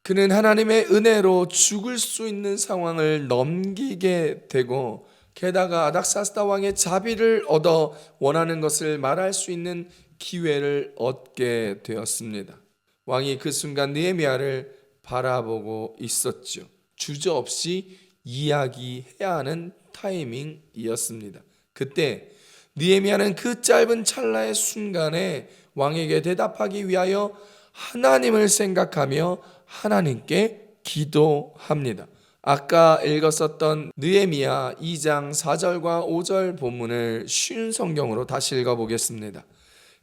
그는 하나님의 은혜로 죽을 수 있는 상황을 넘기게 되고 게다가 아닥사스다 왕의 자비를 얻어 원하는 것을 말할 수 있는 기회를 얻게 되었습니다. 왕이 그 순간 느헤미야를 바라보고 있었죠. 주저없이 이야기해야 하는 타이밍이었습니다. 그때 느헤미야는 그 짧은 찰나의 순간에 왕에게 대답하기 위하여 하나님을 생각하며 하나님께 기도합니다. 아까 읽었었던 느헤미야 2장 4절과 5절 본문을 쉬운 성경으로 다시 읽어보겠습니다.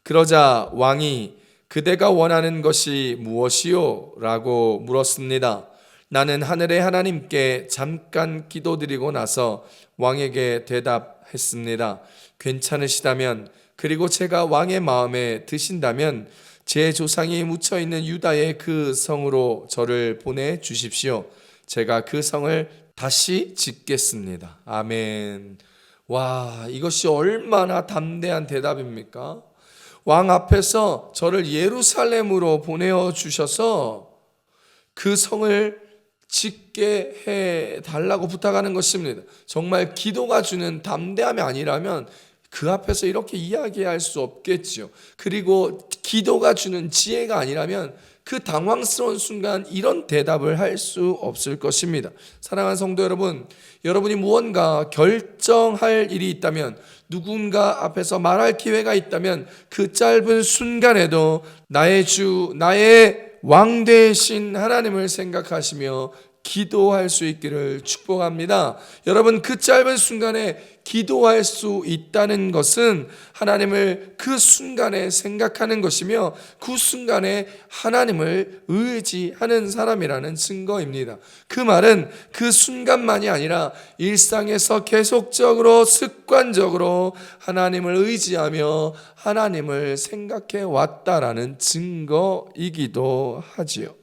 그러자 왕이 그대가 원하는 것이 무엇이요? 라고 물었습니다. 나는 하늘의 하나님께 잠깐 기도드리고 나서 왕에게 대답했습니다. 괜찮으시다면 그리고 제가 왕의 마음에 드신다면 제 조상이 묻혀있는 유다의 그 성으로 저를 보내주십시오. 제가 그 성을 다시 짓겠습니다. 아멘. 와, 이것이 얼마나 담대한 대답입니까? 왕 앞에서 저를 예루살렘으로 보내주셔서 그 성을 짓게 해달라고 부탁하는 것입니다. 정말 기도가 주는 담대함이 아니라면 그 앞에서 이렇게 이야기할 수 없겠죠. 그리고 기도가 주는 지혜가 아니라면 그 당황스러운 순간 이런 대답을 할 수 없을 것입니다. 사랑하는 성도 여러분, 여러분이 무언가 결정할 일이 있다면, 누군가 앞에서 말할 기회가 있다면 그 짧은 순간에도 나의 주, 나의 왕 되신 하나님을 생각하시며 기도할 수 있기를 축복합니다. 여러분, 그 짧은 순간에 기도할 수 있다는 것은 하나님을 그 순간에 생각하는 것이며 그 순간에 하나님을 의지하는 사람이라는 증거입니다. 그 말은 그 순간만이 아니라 일상에서 계속적으로 습관적으로 하나님을 의지하며 하나님을 생각해 왔다라는 증거이기도 하지요.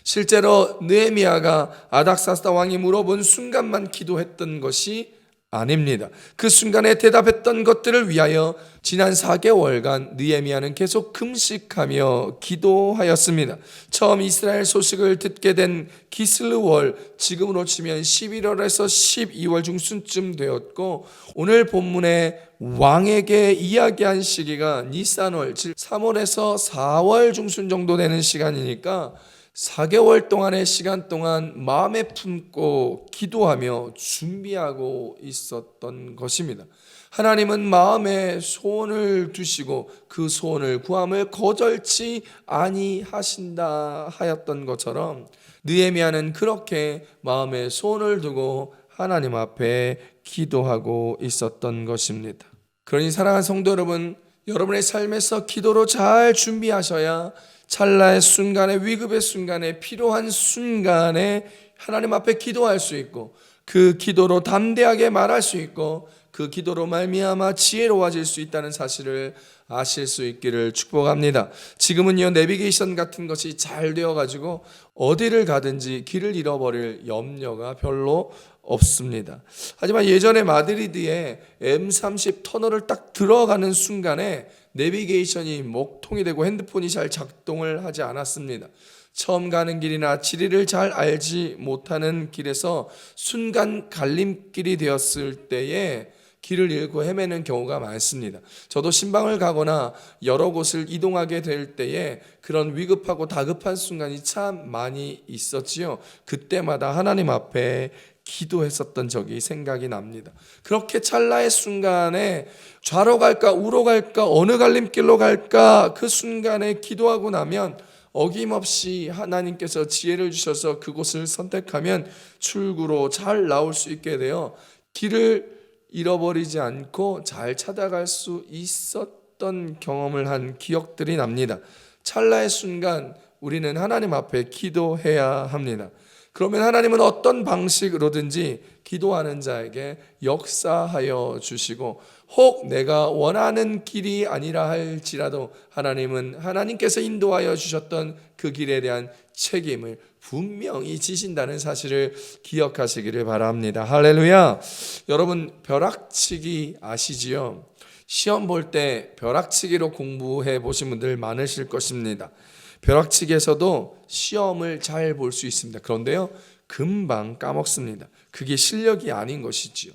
실제로 느헤미야가 아닥사스다 왕이 물어본 순간만 기도했던 것이 아닙니다. 그 순간에 대답했던 것들을 위하여 지난 4개월간 느헤미야는 계속 금식하며 기도하였습니다. 처음 이스라엘 소식을 듣게 된 기슬월, 지금으로 치면 11월에서 12월 중순쯤 되었고, 오늘 본문에 왕에게 이야기한 시기가 니산월, 즉 3월에서 4월 중순 정도 되는 시간이니까 4개월 동안의 시간 동안 마음에 품고 기도하며 준비하고 있었던 것입니다. 하나님은 마음에 소원을 두시고 그 소원을 구함을 거절치 아니하신다 하였던 것처럼 느헤미야는 그렇게 마음에 소원을 두고 하나님 앞에 기도하고 있었던 것입니다. 그러니 사랑하는 성도 여러분, 여러분의 삶에서 기도로 잘 준비하셔야 찰나의 순간에, 위급의 순간에, 필요한 순간에 하나님 앞에 기도할 수 있고, 그 기도로 담대하게 말할 수 있고, 그 기도로 말미암아 지혜로워질 수 있다는 사실을 아실 수 있기를 축복합니다. 지금은요, 내비게이션 같은 것이 잘 되어가지고 어디를 가든지 길을 잃어버릴 염려가 별로 없습니다. 하지만 예전에 마드리드에 M30 터널을 딱 들어가는 순간에 내비게이션이 목통이 되고 핸드폰이 잘 작동을 하지 않았습니다. 처음 가는 길이나 지리를 잘 알지 못하는 길에서 순간 갈림길이 되었을 때에 길을 잃고 헤매는 경우가 많습니다. 저도 신방을 가거나 여러 곳을 이동하게 될 때에 그런 위급하고 다급한 순간이 참 많이 있었지요. 그때마다 하나님 앞에 기도했었던 적이 생각이 납니다. 그렇게 찰나의 순간에 좌로 갈까 우로 갈까 어느 갈림길로 갈까 그 순간에 기도하고 나면 어김없이 하나님께서 지혜를 주셔서 그곳을 선택하면 출구로 잘 나올 수 있게 되어 길을 잃어버리지 않고 잘 찾아갈 수 있었던 경험을 한 기억들이 납니다. 찰나의 순간 우리는 하나님 앞에 기도해야 합니다. 그러면 하나님은 어떤 방식으로든지 기도하는 자에게 역사하여 주시고, 혹 내가 원하는 길이 아니라 할지라도 하나님은 하나님께서 인도하여 주셨던 그 길에 대한 책임을 분명히 지신다는 사실을 기억하시기를 바랍니다. 할렐루야. 여러분, 벼락치기 아시지요? 시험 볼 때 벼락치기로 공부해 보신 분들 많으실 것입니다. 벼락치기에서도 시험을 잘 볼 수 있습니다. 그런데요, 금방 까먹습니다. 그게 실력이 아닌 것이지요.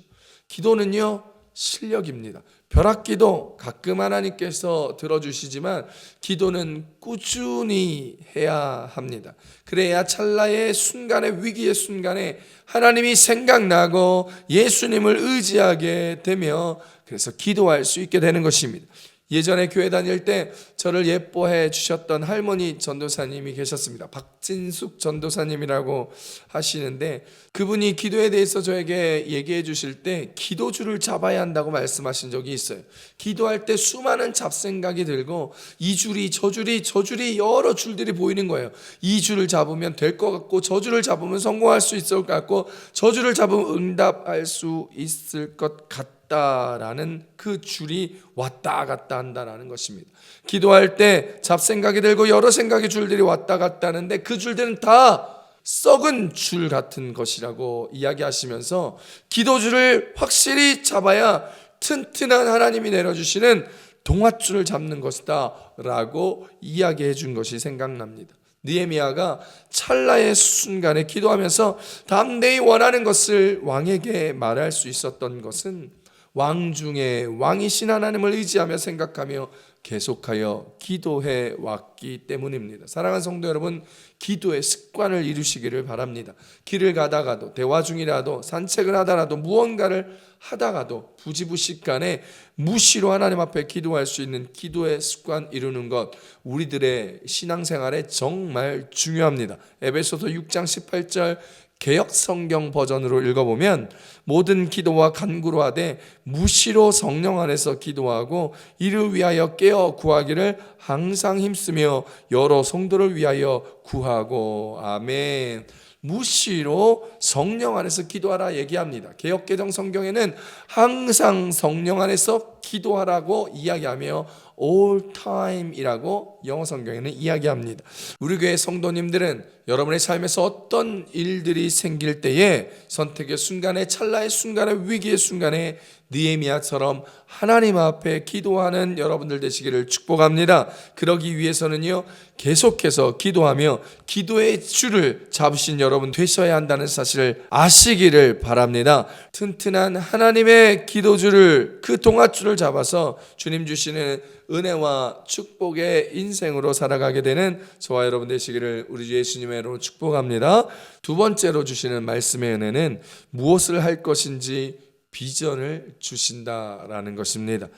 기도는요, 실력입니다. 벼락기도 가끔 하나님께서 들어주시지만 기도는 꾸준히 해야 합니다. 그래야 찰나의 순간에, 위기의 순간에 하나님이 생각나고 예수님을 의지하게 되며 그래서 기도할 수 있게 되는 것입니다. 예전에 교회 다닐 때 저를 예뻐해 주셨던 할머니 전도사님이 계셨습니다. 박진숙 전도사님이라고 하시는데, 그분이 기도에 대해서 저에게 얘기해 주실 때 기도줄을 잡아야 한다고 말씀하신 적이 있어요. 기도할 때 수많은 잡생각이 들고 이 줄이 저 줄이 여러 줄들이 보이는 거예요. 이 줄을 잡으면 될 것 같고, 저 줄을 잡으면 성공할 수 있을 것 같고, 저 줄을 잡으면 응답할 수 있을 것 같다라는 그 줄이 왔다 갔다 한다라는 것입니다. 기도할 때 잡생각이 들고 여러 생각의 줄들이 왔다 갔다 하는데 그 줄들은 다 썩은 줄 같은 것이라고 이야기하시면서 기도줄을 확실히 잡아야 튼튼한 하나님이 내려주시는 동아줄을 잡는 것이다 라고 이야기해 준 것이 생각납니다. 느헤미야가 찰나의 순간에 기도하면서 담대히 원하는 것을 왕에게 말할 수 있었던 것은 왕 중에 왕이신 하나님을 의지하며 생각하며 계속하여 기도해 왔기 때문입니다. 사랑하는 성도 여러분, 기도의 습관을 이루시기를 바랍니다. 길을 가다가도, 대화 중이라도, 산책을 하다가도, 무언가를 하다가도 부지부식간에 무시로 하나님 앞에 기도할 수 있는 기도의 습관 이루는 것, 우리들의 신앙생활에 정말 중요합니다. 에베소서 6장 18절 개역 성경 버전으로 읽어보면, 모든 기도와 간구로 하되 무시로 성령 안에서 기도하고 이를 위하여 깨어 구하기를 항상 힘쓰며 여러 성도를 위하여 구하고. 아멘. 무시로 성령 안에서 기도하라 얘기합니다. 개역개정 성경에는 항상 성령 안에서 기도하라고 이야기하며 all time이라고 영어 성경에는 이야기합니다. 우리 교회 성도님들은 여러분의 삶에서 어떤 일들이 생길 때에, 선택의 순간에, 찰나의 순간에, 위기의 순간에 느헤미야처럼 하나님 앞에 기도하는 여러분들 되시기를 축복합니다. 그러기 위해서는요, 계속해서 기도하며 기도의 줄을 잡으신 여러분 되셔야 한다는 사실을 아시기를 바랍니다. 튼튼한 하나님의 기도줄을, 그 동아줄을 잡아서 주님 주시는 은혜와 축복의 인생으로 살아가게 되는 저와 여러분 되시기를 우리 주 예수님의 이름으로 축복합니다. 두 번째로 주시는 말씀의 은혜는 무엇을 할 것인지 비전을 주신다라는 것입니다.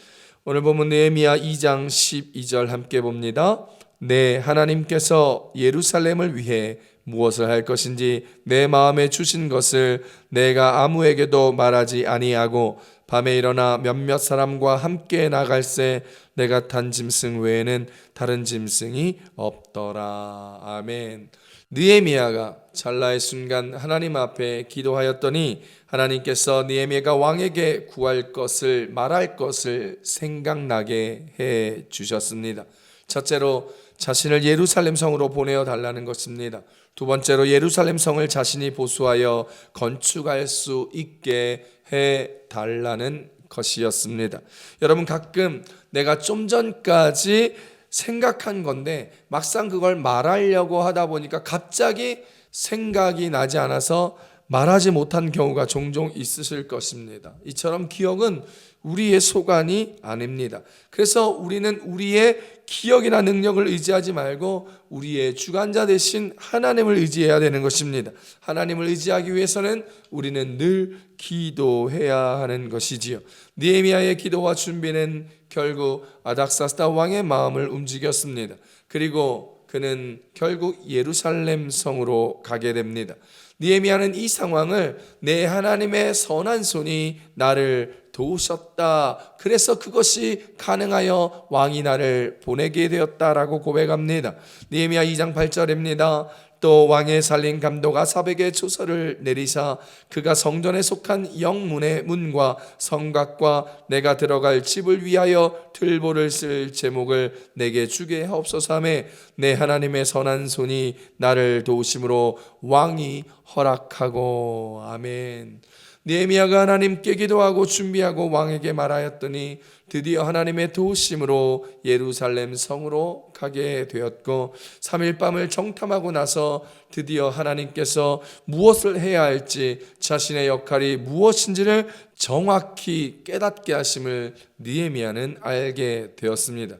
오늘 보면 느헤미야 2장 12절 함께 봅니다. 네, 하나님께서 예루살렘을 위해 무엇을 할 것인지 내 마음에 주신 것을 내가 아무에게도 말하지 아니하고 밤에 일어나 몇몇 사람과 함께 나갈새 내가 탄 짐승 외에는 다른 짐승이 없더라. 아멘. 느헤미야가 찰나의 순간 하나님 앞에 기도하였더니 하나님께서 느헤미야가 왕에게 구할 것을, 말할 것을 생각나게 해 주셨습니다. 첫째로 자신을 예루살렘 성으로 보내어 달라는 것입니다. 두 번째로 예루살렘 성을 자신이 보수하여 건축할 수 있게 해 달라는 것이었습니다. 여러분, 가끔 내가 좀 전까지 생각한 건데 막상 그걸 말하려고 하다 보니까 갑자기 생각이 나지 않아서 말하지 못한 경우가 종종 있으실 것입니다. 이처럼 기억은 우리의 소관이 아닙니다. 그래서 우리는 우리의 기억이나 능력을 의지하지 말고 우리의 주관자 되신 하나님을 의지해야 되는 것입니다. 하나님을 의지하기 위해서는 우리는 늘 기도해야 하는 것이지요. 느헤미야의 기도와 준비는 결국 아닥사스다 왕의 마음을 움직였습니다. 그리고 그는 결국 예루살렘 성으로 가게 됩니다. 느헤미야는 이 상황을 내 하나님의 선한 손이 나를 도우셨다, 그래서 그것이 가능하여 왕이 나를 보내게 되었다라고 고백합니다. 느헤미야 2장 8절입니다. 또 왕의 살린 감독 아삽에게 조서를 내리사 그가 성전에 속한 영문의 문과 성곽과 내가 들어갈 집을 위하여 들보를 쓸 제목을 내게 주게 하옵소서 하매 내 하나님의 선한 손이 나를 도우심으로 왕이 허락하고. 아멘. 느헤미야가 하나님께 기도하고 준비하고 왕에게 말하였더니 드디어 하나님의 도우심으로 예루살렘 성으로 가게 되었고 3일 밤을 정탐하고 나서 드디어 하나님께서 무엇을 해야 할지, 자신의 역할이 무엇인지를 정확히 깨닫게 하심을 느헤미야는 알게 되었습니다.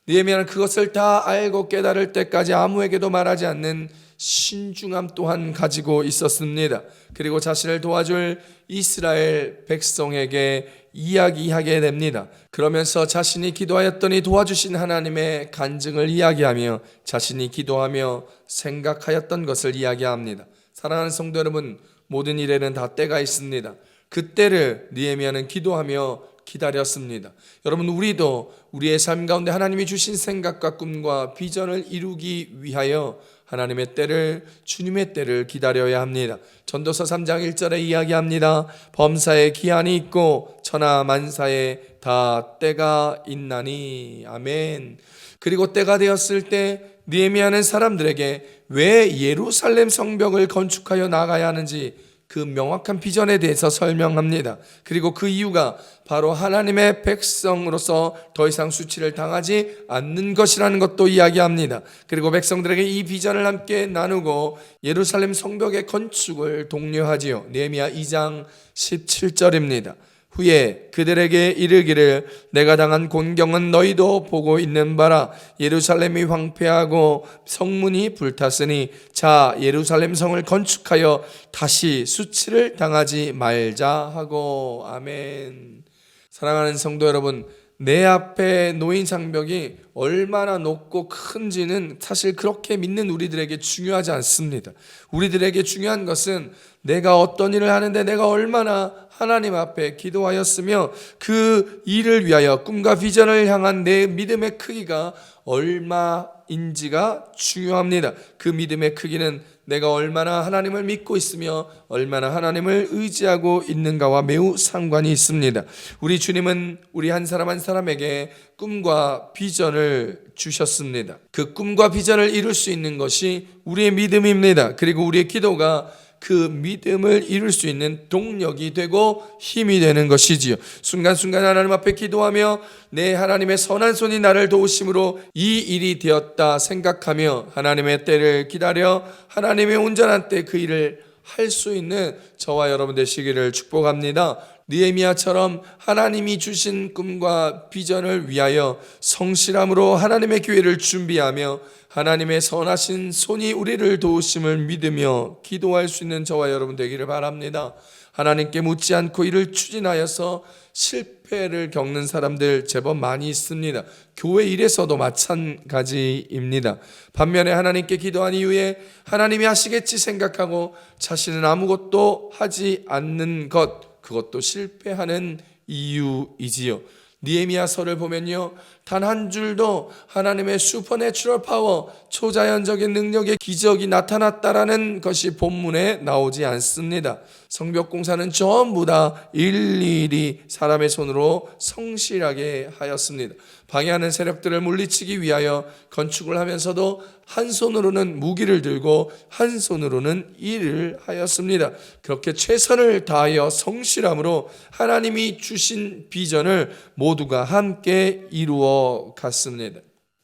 느헤미야는 그것을 다 알고 깨달을 때까지 아무에게도 말하지 않는 신중함 또한 가지고 있었습니다. 그리고 자신을 도와줄 이스라엘 백성에게 이야기하게 됩니다. 그러면서 자신이 기도하였더니 도와주신 하나님의 간증을 이야기하며 자신이 기도하며 생각하였던 것을 이야기합니다. 사랑하는 성도 여러분, 모든 일에는 다 때가 있습니다. 그 때를 느헤미야는 기도하며 기다렸습니다. 여러분, 우리도 우리의 삶 가운데 하나님이 주신 생각과 꿈과 비전을 이루기 위하여 하나님의 때를, 주님의 때를 기다려야 합니다. 전도서 3장 1절에 이야기합니다. 범사에 기한이 있고 천하 만사에 다 때가 있나니. 아멘. 그리고 때가 되었을 때 느헤미야는 사람들에게 왜 예루살렘 성벽을 건축하여 나가야 하는지 그 명확한 비전에 대해서 설명합니다. 그리고 그 이유가 바로 하나님의 백성으로서 더 이상 수치를 당하지 않는 것이라는 것도 이야기합니다. 그리고 백성들에게 이 비전을 함께 나누고 예루살렘 성벽의 건축을 독려하지요. 느헤미야 2장 17절입니다. 후에 그들에게 이르기를 내가 당한 곤경은 너희도 보고 있는 바라. 예루살렘이 황폐하고 성문이 불탔으니 자 예루살렘 성을 건축하여 다시 수치를 당하지 말자 하고. 아멘. 사랑하는 성도 여러분, 내 앞에 놓인 장벽이 얼마나 높고 큰지는 사실 그렇게 믿는 우리들에게 중요하지 않습니다. 우리들에게 중요한 것은 내가 어떤 일을 하는데 내가 얼마나 하나님 앞에 기도하였으며 그 일을 위하여 꿈과 비전을 향한 내 믿음의 크기가 얼마인지가 중요합니다. 그 믿음의 크기는 내가 얼마나 하나님을 믿고 있으며 얼마나 하나님을 의지하고 있는가와 매우 상관이 있습니다. 우리 주님은 우리 한 사람 한 사람에게 꿈과 비전을 주셨습니다. 그 꿈과 비전을 이룰 수 있는 것이 우리의 믿음입니다. 그리고 우리의 기도가 그 믿음을 이룰 수 있는 동력이 되고 힘이 되는 것이지요. 순간순간 하나님 앞에 기도하며 내 하나님의 선한 손이 나를 도우심으로 이 일이 되었다 생각하며 하나님의 때를 기다려 하나님의 온전한 때 그 일을 할 수 있는 저와 여러분 되시기를 축복합니다. 느헤미야처럼 하나님이 주신 꿈과 비전을 위하여 성실함으로 하나님의 기회를 준비하며 하나님의 선하신 손이 우리를 도우심을 믿으며 기도할 수 있는 저와 여러분 되기를 바랍니다. 하나님께 묻지 않고 이를 추진하여서 실패를 겪는 사람들 제법 많이 있습니다. 교회 일에서도 마찬가지입니다. 반면에 하나님께 기도한 이후에 하나님이 하시겠지 생각하고 자신은 아무것도 하지 않는 것, 그것도 실패하는 이유이지요. 느헤미야서를 보면요, 단 한 줄도 하나님의 슈퍼내추럴 파워, 초자연적인 능력의 기적이 나타났다라는 것이 본문에 나오지 않습니다. 성벽 공사는 전부 다 일일이 사람의 손으로 성실하게 하였습니다. 방해하는 세력들을 물리치기 위하여 건축을 하면서도 한 손으로는 무기를 들고 한 손으로는 일을 하였습니다. 그렇게 최선을 다하여 성실함으로 하나님이 주신 비전을 모두가 함께 이루어 갔습니다.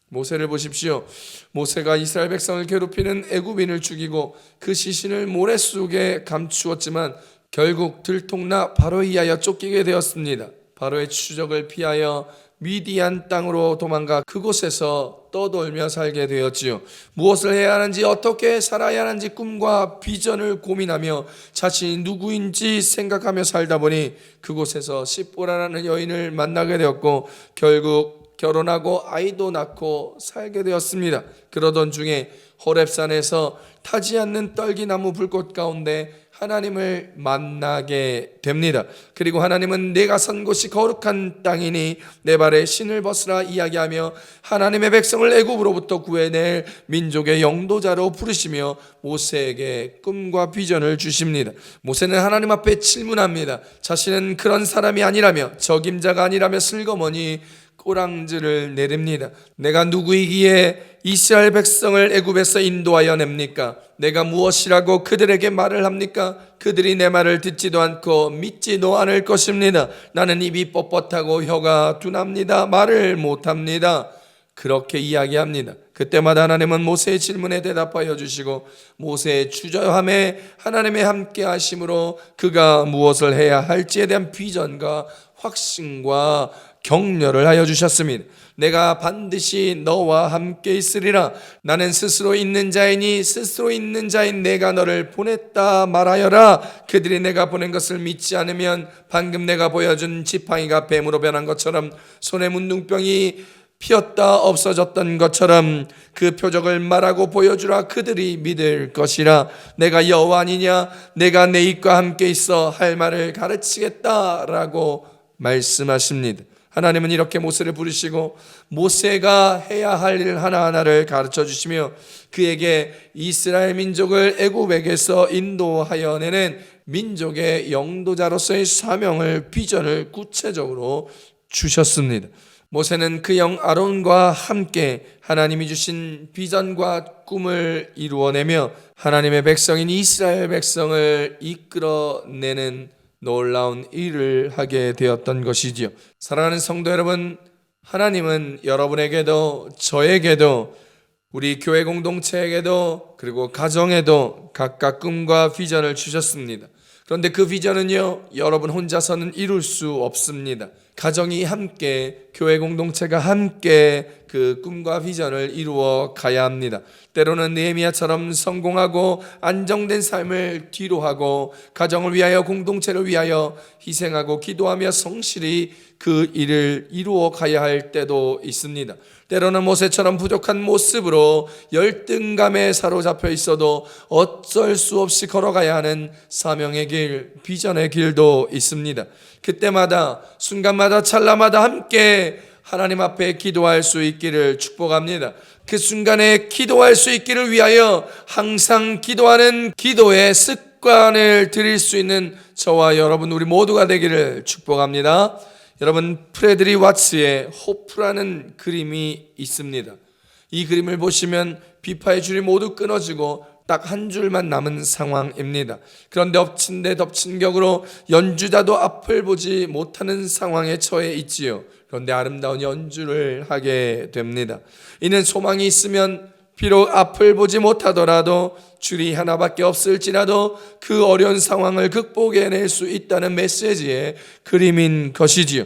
모세를 보십시오. 모세가 이스라엘 백성을 괴롭히는 애굽인을 죽이고 그 시신을 모래 속에 감추었지만 결국 들통나 바로에 의하여 쫓기게 되었습니다. 바로의 추적을 피하여 미디안 땅으로 도망가 그곳에서 떠돌며 살게 되었지요. 무엇을 해야 하는지, 어떻게 살아야 하는지 꿈과 비전을 고민하며 자신이 누구인지 생각하며 살다 보니 그곳에서 시보라라는 여인을 만나게 되었고 결국 결혼하고 아이도 낳고 살게 되었습니다. 그러던 중에 호렙산에서 타지 않는 떨기나무 불꽃 가운데 하나님을 만나게 됩니다. 그리고 하나님은 내가 선 곳이 거룩한 땅이니 내 발에 신을 벗으라 이야기하며 하나님의 백성을 애굽으로부터 구해낼 민족의 영도자로 부르시며 모세에게 꿈과 비전을 주십니다. 모세는 하나님 앞에 질문합니다. 자신은 그런 사람이 아니라며 적임자가 아니라며 슬그머니 꼬랑지를 내립니다. 내가 누구이기에 이스라엘 백성을 애굽에서 인도하여 냅니까? 내가 무엇이라고 그들에게 말을 합니까? 그들이 내 말을 듣지도 않고 믿지도 않을 것입니다. 나는 입이 뻣뻣하고 혀가 둔합니다. 말을 못합니다. 그렇게 이야기합니다. 그때마다 하나님은 모세의 질문에 대답하여 주시고 모세의 주저함에 하나님의 함께 하심으로 그가 무엇을 해야 할지에 대한 비전과 확신과 격려를 하여 주셨습니다. 내가 반드시 너와 함께 있으리라. 나는 스스로 있는 자이니 스스로 있는 자인 내가 너를 보냈다 말하여라. 그들이 내가 보낸 것을 믿지 않으면 방금 내가 보여준 지팡이가 뱀으로 변한 것처럼 손에 문둥병이 피었다 없어졌던 것처럼 그 표적을 말하고 보여주라. 그들이 믿을 것이라. 내가 여호와 아니냐? 내가 내 입과 함께 있어 할 말을 가르치겠다라고 말씀하십니다. 하나님은 이렇게 모세를 부르시고 모세가 해야 할 일 하나하나를 가르쳐 주시며 그에게 이스라엘 민족을 애굽에게서 인도하여 내는 민족의 영도자로서의 사명을, 비전을 구체적으로 주셨습니다. 모세는 그 형 아론과 함께 하나님이 주신 비전과 꿈을 이루어내며 하나님의 백성인 이스라엘 백성을 이끌어내는 놀라운 일을 하게 되었던 것이지요. 사랑하는 성도 여러분, 하나님은 여러분에게도 저에게도 우리 교회 공동체에게도 그리고 가정에도 각각 꿈과 비전을 주셨습니다. 그런데 그 비전은요, 여러분 혼자서는 이룰 수 없습니다. 가정이 함께, 교회 공동체가 함께 그 꿈과 비전을 이루어 가야 합니다. 때로는 느헤미야처럼 성공하고 안정된 삶을 뒤로하고 가정을 위하여, 공동체를 위하여 희생하고 기도하며 성실히 그 일을 이루어 가야 할 때도 있습니다. 때로는 모세처럼 부족한 모습으로 열등감에 사로잡혀 있어도 어쩔 수 없이 걸어가야 하는 사명의 길, 비전의 길도 있습니다. 그때마다, 순간마다, 찰나마다 함께 하나님 앞에 기도할 수 있기를 축복합니다. 그 순간에 기도할 수 있기를 위하여 항상 기도하는 기도의 습관을 들일 수 있는 저와 여러분, 우리 모두가 되기를 축복합니다. 여러분, 프레드리 왓츠의 호프라는 그림이 있습니다. 이 그림을 보시면 비파의 줄이 모두 끊어지고 딱 한 줄만 남은 상황입니다. 그런데 엎친 데 덮친 격으로 연주자도 앞을 보지 못하는 상황에 처해 있지요. 그런데 아름다운 연주를 하게 됩니다. 이는 소망이 있으면 비록 앞을 보지 못하더라도 줄이 하나밖에 없을지라도 그 어려운 상황을 극복해낼 수 있다는 메시지의 그림인 것이지요.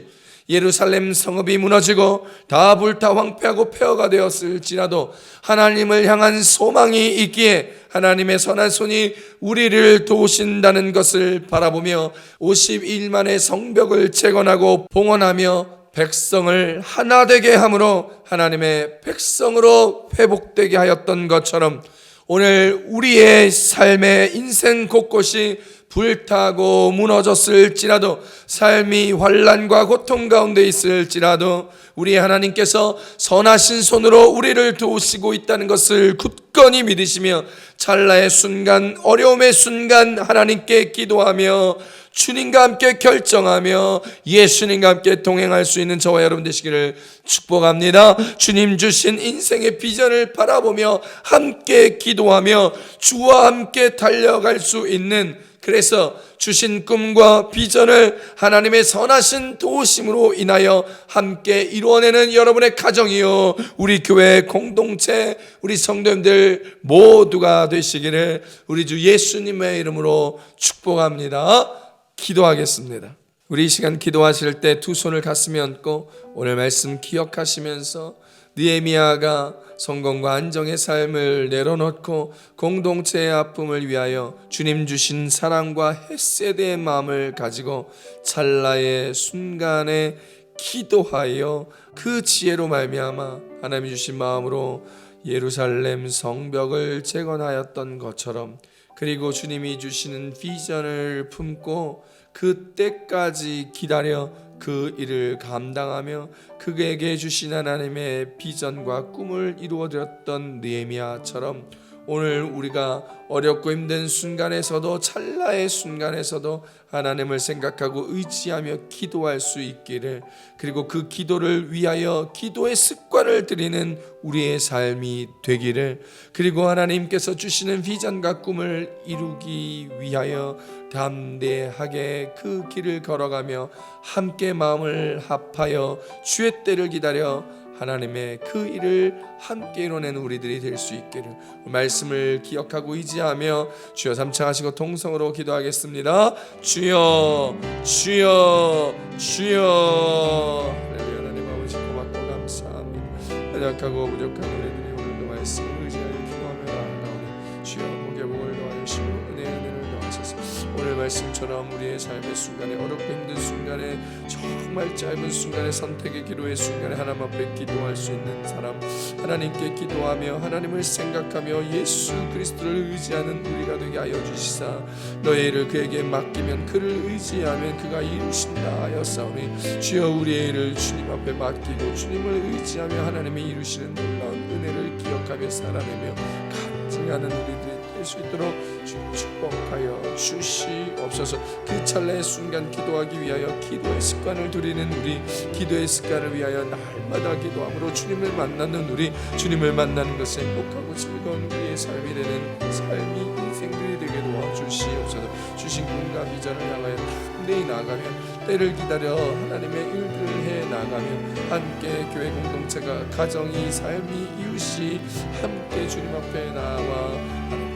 예루살렘 성읍이 무너지고 다 불타 황폐하고 폐허가 되었을지라도 하나님을 향한 소망이 있기에 하나님의 선한 손이 우리를 도우신다는 것을 바라보며 51만의 성벽을 재건하고 봉헌하며 백성을 하나 되게 함으로 하나님의 백성으로 회복되게 하였던 것처럼 오늘 우리의 삶의 인생 곳곳이 불타고 무너졌을지라도, 삶이 환난과 고통 가운데 있을지라도 우리 하나님께서 선하신 손으로 우리를 도우시고 있다는 것을 굳건히 믿으시며 찰나의 순간, 어려움의 순간 하나님께 기도하며 주님과 함께 결정하며 예수님과 함께 동행할 수 있는 저와 여러분 되시기를 축복합니다. 주님 주신 인생의 비전을 바라보며 함께 기도하며 주와 함께 달려갈 수 있는, 그래서 주신 꿈과 비전을 하나님의 선하신 도우심으로 인하여 함께 이루어내는 여러분의 가정이요, 우리 교회 공동체, 우리 성도님들 모두가 되시기를 우리 주 예수님의 이름으로 축복합니다. 기도하겠습니다. 우리 이 시간 기도하실 때 두 손을 가슴에 얹고 오늘 말씀 기억하시면서 느헤미야가 성공과 안정의 삶을 내려놓고 공동체의 아픔을 위하여 주님 주신 사랑과 헤세드의 마음을 가지고 찰나의 순간에 기도하여 그 지혜로 말미암아 하나님이 주신 마음으로 예루살렘 성벽을 재건하였던 것처럼, 그리고 주님이 주시는 비전을 품고 그 때까지 기다려 그 일을 감당하며 그에게 주신 하나님의 비전과 꿈을 이루어드렸던 느헤미야처럼 오늘 우리가 어렵고 힘든 순간에서도, 찰나의 순간에서도 하나님을 생각하고 의지하며 기도할 수 있기를, 그리고 그 기도를 위하여 기도의 습관을 들이는 우리의 삶이 되기를, 그리고 하나님께서 주시는 비전과 꿈을 이루기 위하여 담대하게 그 길을 걸어가며 함께 마음을 합하여 주의 때를 기다려 하나님의 그 일을 함께 이뤄내는 우리들이 될 수 있기를 말씀을 기억하고 의지하며 주여 삼창하시고 통성으로 기도하겠습니다. 주여 주여 주여. 하나님 아버지 고맙고 감사합니다. 연약하고 부족한 우리들이 오늘도 말씀을 의지하여 기도하며 나아가오니 주여 복의 복을 더하시고 은혜를 더하소서. 오늘 말씀처럼 우리의 삶의 순간에, 어렵고 힘든 순간에, 정말 짧은 순간에, 선택의 기도의 순간에 하나님 앞에 기도할 수 있는 사람, 하나님께 기도하며 하나님을 생각하며 예수 그리스도를 의지하는 우리가 되게 하여 주시사 너의 일을 그에게 맡기면, 그를 의지하면 그가 이루신다 하였사오니 주여 우리의 일을 주님 앞에 맡기고 주님을 의지하며 하나님이 이루시는 놀라운 은혜를 기억하며 살아내며 간증하는 우리들이 될 수 있도록 축복하여 주시옵소서. 그 찰나의 순간 기도하기 위하여 기도의 습관을 들이는 우리, 기도의 습관을 위하여 날마다 기도함으로 주님을 만나는 우리, 주님을 만나는 것이 행복하고 즐거운 우리의 삶이 되는 삶이 인생들이 되게 도와주시옵소서. 주신 꿈과 비전을 향하여 담대히 나아가며 때를 기다려 하나님의 일들을 해 나가며 함께 교회 공동체가, 가정이, 삶이, 이웃이 함께 주님 앞에 나와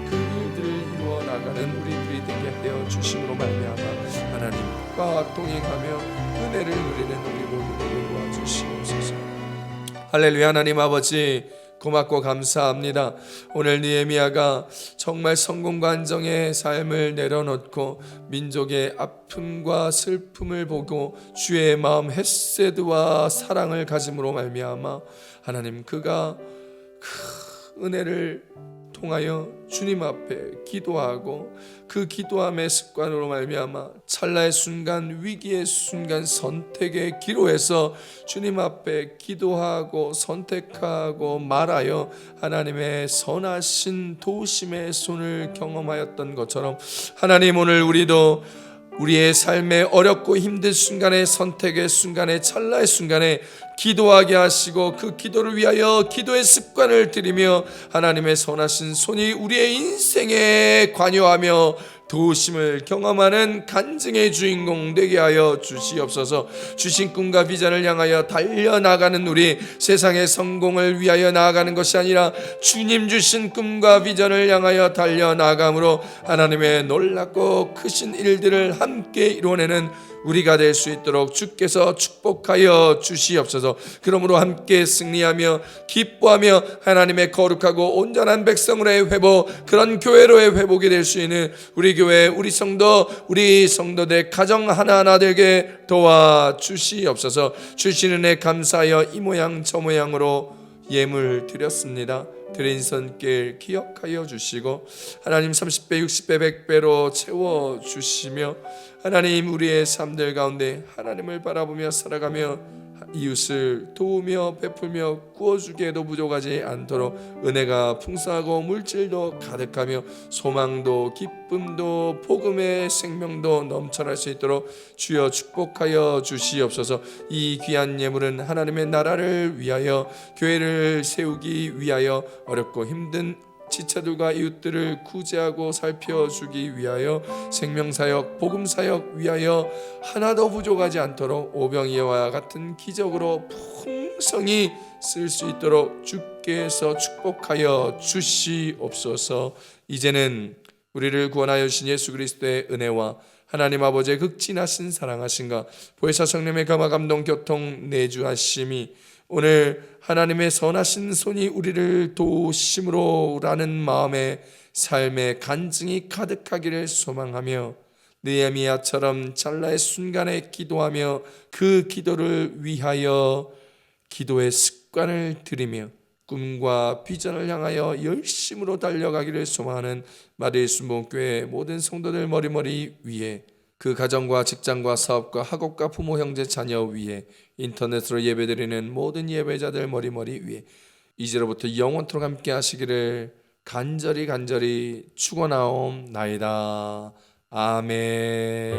그 일들을 이루어 나아가는 우리들이 되게 하여 주심으로 말미암아 하나님과 동행하며 은혜를 누리는 우리 모두에게 도와주시옵소서. 할렐루야. 하나님 아버지 고맙고 감사합니다. 오늘 느헤미야가 정말 성공과 안정의 삶을 내려놓고 민족의 아픔과 슬픔을 보고 주의 마음 헤세드와 사랑을 가짐으로 말미암아 하나님 그가 그 은혜를 통하여 주님 앞에 기도하고 그 기도함의 습관으로 말미암아 찰나의 순간, 위기의 순간, 선택의 기로에서 주님 앞에 기도하고 선택하고 말하여 하나님의 선하신 도우심의 손을 경험하였던 것처럼 하나님 오늘 우리도 우리의 삶의 어렵고 힘든 순간에 선택의 순간에 찰나의 순간에 기도하게 하시고 그 기도를 위하여 기도의 습관을 들이며 하나님의 선하신 손이 우리의 인생에 관여하며 도우심을 경험하는 간증의 주인공 되게 하여 주시옵소서. 주신 꿈과 비전을 향하여 달려나가는 우리, 세상의 성공을 위하여 나아가는 것이 아니라 주님 주신 꿈과 비전을 향하여 달려나감으로 하나님의 놀랍고 크신 일들을 함께 이뤄내는 우리가 될 수 있도록 주께서 축복하여 주시옵소서. 그러므로 함께 승리하며 기뻐하며 하나님의 거룩하고 온전한 백성으로의 회복, 그런 교회로의 회복이 될 수 있는 우리 교회, 우리 성도, 우리 성도들 가정 하나하나 되게 도와주시옵소서. 주신 은혜 감사하여 이 모양 저 모양으로 예물 드렸습니다. 드린 손길 기억하여 주시고 하나님 30배 60배 100배로 채워주시며 하나님 우리의 삶들 가운데 하나님을 바라보며 살아가며 이웃을 도우며 베풀며 구워주기에도 부족하지 않도록 은혜가 풍성하고 물질도 가득하며 소망도 기쁨도 복음의 생명도 넘쳐날 수 있도록 주여 축복하여 주시옵소서. 이 귀한 예물은 하나님의 나라를 위하여 교회를 세우기 위하여 어렵고 힘든 지체들과 이웃들을 구제하고 살펴주기 위하여 생명사역, 복음사역 위하여 하나도 부족하지 않도록 오병이어와 같은 기적으로 풍성히 쓸 수 있도록 주께서 축복하여 주시옵소서. 이제는 우리를 구원하여 주신 예수 그리스도의 은혜와 하나님 아버지의 극진하신 사랑하신가 보혜사 성령의 감화 감동 교통 내주하심이 오늘 하나님의 선하신 손이 우리를 도우심으로라는 마음의 삶의 간증이 가득하기를 소망하며 느헤미야처럼 찰나의 순간에 기도하며 그 기도를 위하여 기도의 습관을 들이며 꿈과 비전을 향하여 열심으로 달려가기를 소망하는 마리엘 순복음교회 모든 성도들 머리머리 위에 그 가정과 직장과 사업과 학업과 부모 형제 자녀 위에 인터넷으로 예배드리는 모든 예배자들 머리머리 위에 이제로부터 영원토록 함께 하시기를 간절히 축원하옵나이다. 아멘.